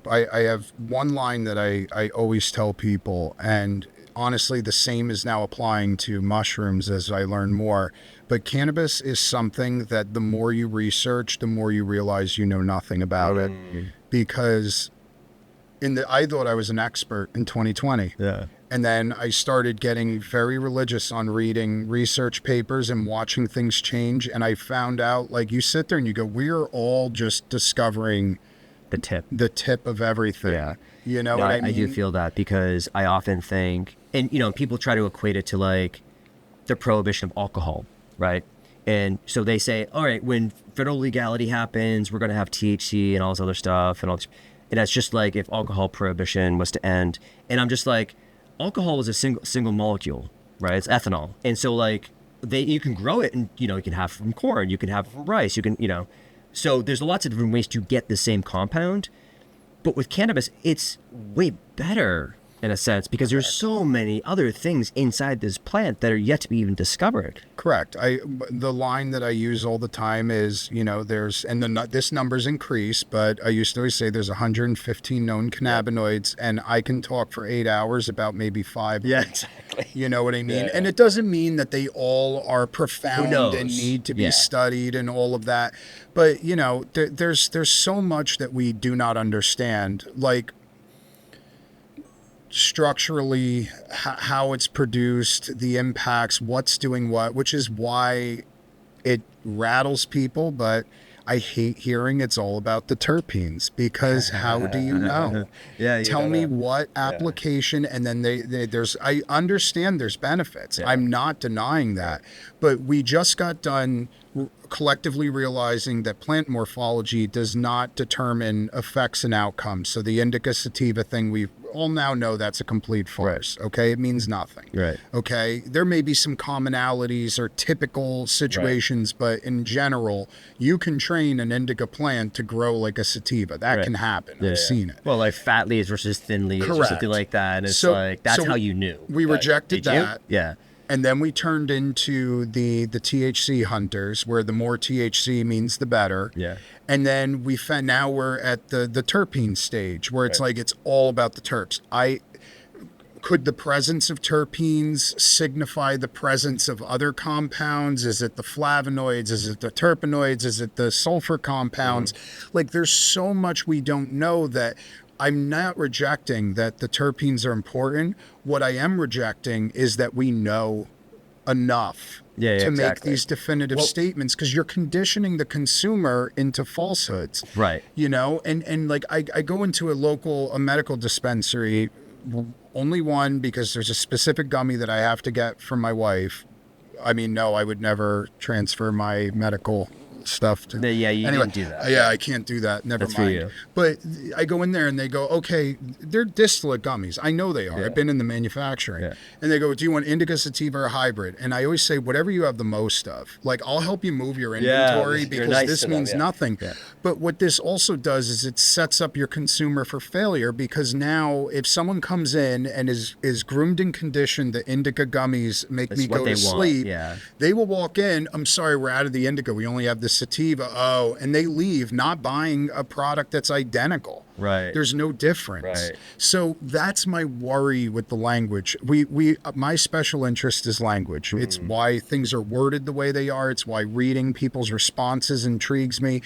have one line that I always tell people, and honestly, the same is now applying to mushrooms as I learn more. But cannabis is something that the more you research, the more you realize you know nothing about it. Because I thought I was an expert in 2020. Yeah. And then I started getting very religious on reading research papers and watching things change. And I found out, like, you sit there and you go, we're all just discovering the tip of everything. Yeah. You know what I mean? I do feel that, because I often think, and you know, people try to equate it to like the prohibition of alcohol, right? And so they say, all right, when federal legality happens, we're going to have THC and all this other stuff and all this. And that's just like if alcohol prohibition was to end. And I'm just like, alcohol is a single molecule, right? It's ethanol. And so like you can grow it, and you know, you can have from corn, you can have from rice, you can, you know, so there's lots of different ways to get the same compound. But with cannabis, it's way better. in a sense, because there's so many other things inside this plant that are yet to be even discovered. Correct. The line that I use all the time is, this number's increased, but I used to always say there's 115 known cannabinoids, and I can talk for 8 hours about maybe 5. Yeah, exactly. You know what I mean? Yeah. And it doesn't mean that they all are profound and need to be studied and all of that. But, there's so much that we do not understand. Like, structurally, how it's produced, the impacts, what's doing what, which is why it rattles people. But I hate hearing it's all about the terpenes, because how do you know? Tell me what application, and then I understand there's benefits. I'm not denying that, but we just got done collectively realizing that plant morphology does not determine effects and outcomes. So the indica sativa thing, we all now know that's a complete farce. Right. Okay, it means nothing. Right. Okay, there may be some commonalities or typical situations, but in general, you can train an indica plant to grow like a sativa. That can happen. I've seen it. Well, like fat leaves versus thin leaves or something like that. And it's that's how you knew. We rejected that. Yeah. And then we turned into the THC hunters, where the more THC means the better. Yeah. And then we found, now we're at the terpene stage, where it's like it's all about the terps. Could the presence of terpenes signify the presence of other compounds? Is it the flavonoids? Is it the terpenoids? Is it the sulfur compounds? Like, there's so much we don't know that. I'm not rejecting that the terpenes are important. What I am rejecting is that we know enough to make these definitive statements, because you're conditioning the consumer into falsehoods. Right. And like I go into a medical dispensary, only one, because there's a specific gummy that I have to get from my wife. I mean, no, I would never transfer my medical stuff to. Didn't do that. I can't do that. Never That's mind. for you. But I go in there and they go, okay, they're distillate gummies. I know they are. Yeah. I've been in the manufacturing. Yeah. And they go, do you want indica, sativa, or hybrid? And I always say, whatever you have the most of. Like, I'll help you move your inventory, because nice this means nothing. Yeah. But what this also does is it sets up your consumer for failure, because now if someone comes in and is groomed and conditioned that indica gummies make me go to sleep, they will walk in, I'm sorry, we're out of the indica. We only have the sativa. And they leave not buying a product that's identical. Right. There's no difference. Right. So that's my worry with the language. My special interest is language. Mm-hmm. It's why things are worded the way they are. It's why reading people's responses intrigues me.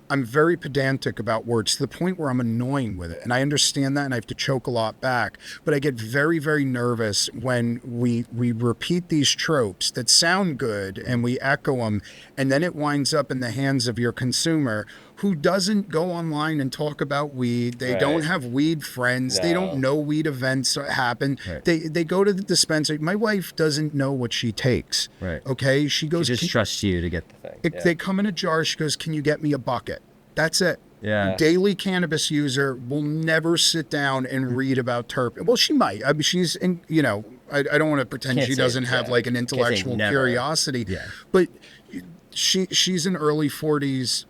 I'm very pedantic about words, to the point where I'm annoying with it. And I understand that, and I have to choke a lot back. But I get very, very nervous when we repeat these tropes that sound good and we echo them, and then it winds up in the hands of your consumer, who doesn't go online and talk about weed. They don't have weed friends. No. They don't know weed events happen. Right. They go to the dispensary. My wife doesn't know what she takes. Right. Okay? She goes, she just trusts you to get the thing. They come in a jar. She goes, can you get me a bucket? That's it. Yeah. Daily cannabis user will never sit down and read about terp. Well, she might. I mean, she's in, I don't want to pretend she doesn't have like an intellectual curiosity. Yeah. But she's an early 40s,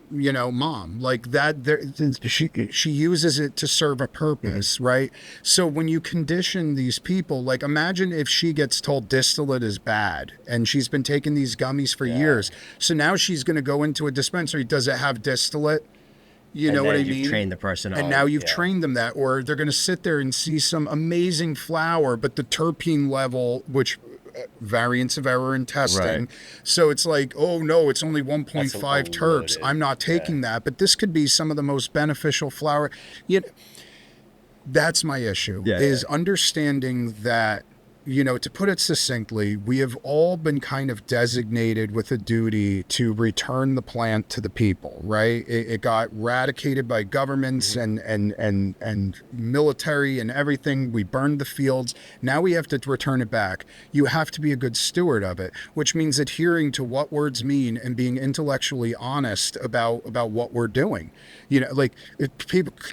mom, like that. She uses it to serve a purpose, right? So when you condition these people, like, imagine if she gets told distillate is bad, and she's been taking these gummies for years. So now she's going to go into a dispensary. Does it have distillate? You know what I mean? You've trained the person. And now you've trained them that, or they're going to sit there and see some amazing flower, but the terpene level, which variance of error in testing. Right. So it's like, oh no, it's only 1.5 terps. I'm not taking that. But this could be some of the most beneficial flower. That's my issue, is understanding that, to put it succinctly, we have all been kind of designated with a duty to return the plant to the people, right? It got eradicated by governments and military and everything. We burned the fields. Now we have to return it back. You have to be a good steward of it, which means adhering to what words mean and being intellectually honest about what we're doing. Like,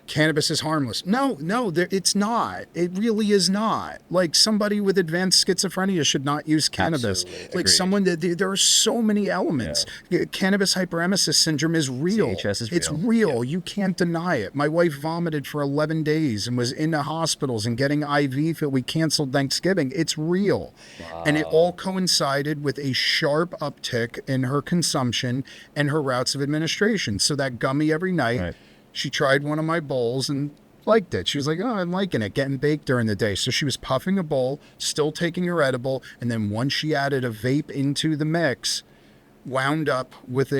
cannabis is harmless. No, it's not. It really is not. Like, somebody with advanced schizophrenia should not use cannabis. Absolutely. Like Agreed. someone that there are so many elements. Cannabis hyperemesis syndrome is real. CHS is It's real. You can't deny it. My wife vomited for 11 days and was in the hospitals and getting IV filled. We canceled Thanksgiving. It's real. And it all coincided with a sharp uptick in her consumption and her routes of administration. So that gummy every night, Right. she tried one of my bowls and liked it. She was like, oh, I'm liking it, getting baked during the day. So she was puffing a bowl, still taking her edible. And then once she added a vape into the mix, wound up with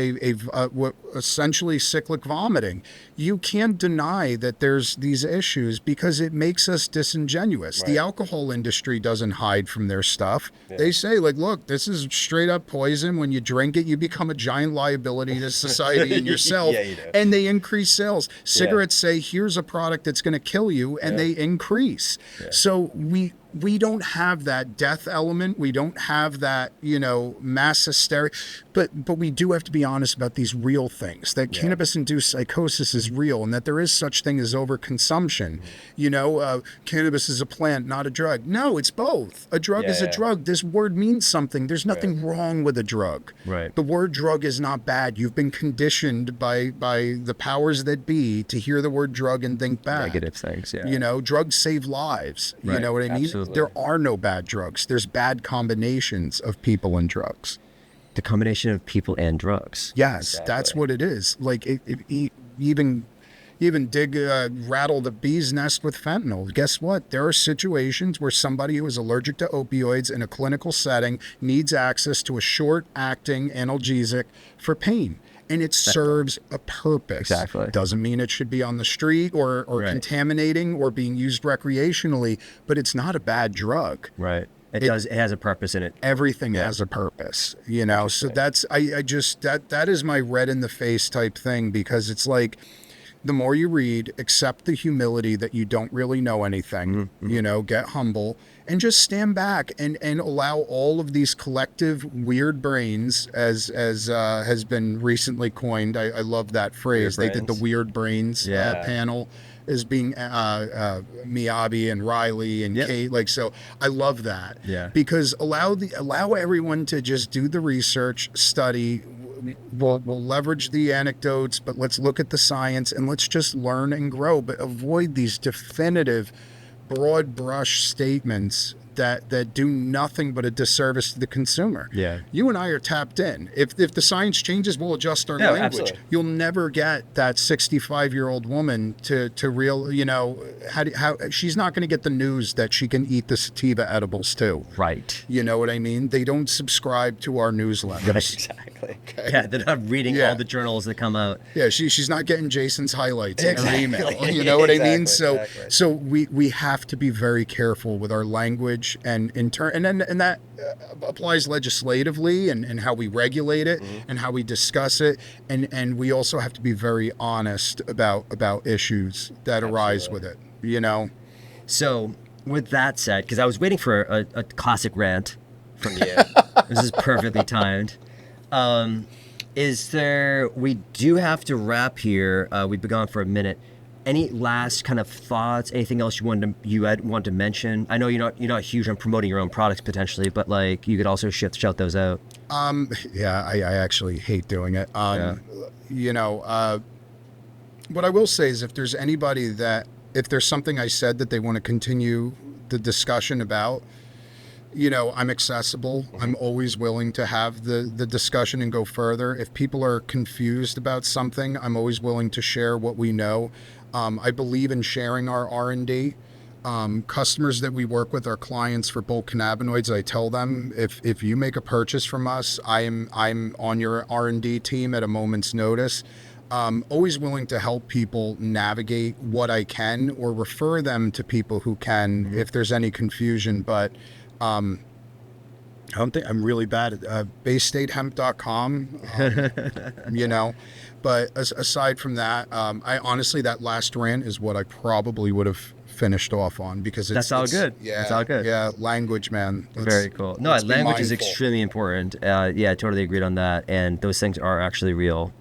essentially cyclic vomiting. You can't deny that there's these issues because it makes us disingenuous. Right. The alcohol industry doesn't hide from their stuff. They say, like, look, this is straight up poison. When you drink it, you become a giant liability to society and yourself. Yeah, you do. And they increase sales. Cigarettes say, here's a product that's going to kill you, and they increase. So we don't have that death element. We don't have that, mass hysteria. But we do have to be honest about these real things, that cannabis-induced psychosis is real and that there is such thing as overconsumption. Cannabis is a plant, not a drug. No, it's both. A drug is a drug. This word means something. There's nothing wrong with a drug. Right. The word drug is not bad. You've been conditioned by the powers that be to hear the word drug and think bad. Negative things, yeah. Drugs save lives. You Right, know what I mean? absolutely. There are no bad drugs. There's bad combinations of people and drugs. The combination of people and drugs. Yes, Exactly. that's what it is. Like, even rattle the bee's nest with fentanyl. Guess what? There are situations where somebody who is allergic to opioids in a clinical setting needs access to a short-acting analgesic for pain. And it serves a purpose. Exactly. Doesn't mean it should be on the street or contaminating or being used recreationally, but it's not a bad drug. Right. It has a purpose in it. Everything has a purpose, so that's, I just, that is my red in the face type thing, because it's like, the more you read, accept the humility that you don't really know anything, get humble and just stand back and allow all of these collective weird brains, as has been recently coined. I love that phrase. They did the weird brains panel as being Miyabi and Riley and Kate. Like, so I love that. Yeah. Because allow everyone to just do the research, study. We'll leverage the anecdotes, but let's look at the science and let's just learn and grow, but avoid these definitive broad brush statements that do nothing but a disservice to the consumer. Yeah. You and I are tapped in. If the science changes, we'll adjust our language. Absolutely. You'll never get that 65-year-old woman to real, how she's not going to get the news that she can eat the sativa edibles too. Right. You know what I mean? They don't subscribe to our newsletters. Exactly. Okay. Yeah, they're not reading all the journals that come out. Yeah, she's not getting Jason's highlights in her email. You know what I mean? So we have to be very careful with our language and that applies legislatively and how we regulate it and how we discuss it, and we also have to be very honest about issues that arise with it. So with that said, because I was waiting for a classic rant from you. This is perfectly timed. We do have to wrap here. We've been gone for a minute. Any last kind of thoughts? Anything else you want to mention? I know you're not huge on promoting your own products potentially, but like you could also shout those out. I actually hate doing it. What I will say is if there's something I said that they want to continue the discussion about, I'm accessible. I'm always willing to have the discussion and go further. If people are confused about something, I'm always willing to share what we know. I believe in sharing our R&D. Customers that we work with, our clients for bulk cannabinoids, I tell them, if you make a purchase from us, I'm on your R&D team at a moment's notice. Always willing to help people navigate what I can or refer them to people who can if there's any confusion. But I don't think I'm really bad at baystatehemp.com, but aside from that, I honestly, that last rant is what I probably would have finished off on, because that's all good. Yeah, that's all good. Yeah, language, man. Very cool. No, language is extremely important. Yeah, totally agreed on that. And those things are actually real.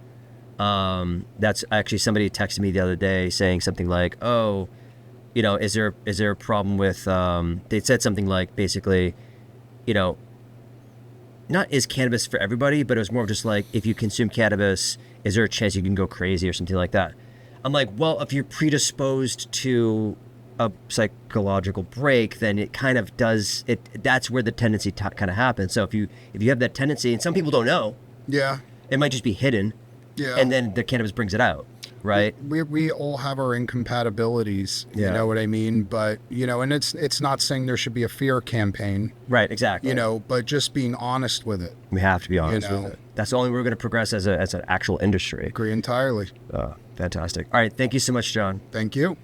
That's actually, somebody texted me the other day saying something like, "Oh, you know, is there a problem with, they said something like, basically, you know, not is cannabis for everybody, but it was more of just like, if you consume cannabis, is there a chance you can go crazy or something like that? I'm like, well, if you're predisposed to a psychological break, then it kind of does it. That's where the tendency kind of happens. So if you have that tendency, and some people don't know, Yeah. it might just be hidden, Yeah. and then the cannabis brings it out, right? We all have our incompatibilities, Yeah. you know what I mean? But, you know, and it's not saying there should be a fear campaign, Right, exactly. you know, but just being honest with it. We have to be honest know. with it. That's the only way we're going to progress as an actual industry. Agree entirely. Fantastic. All right, thank you so much, John. Thank you.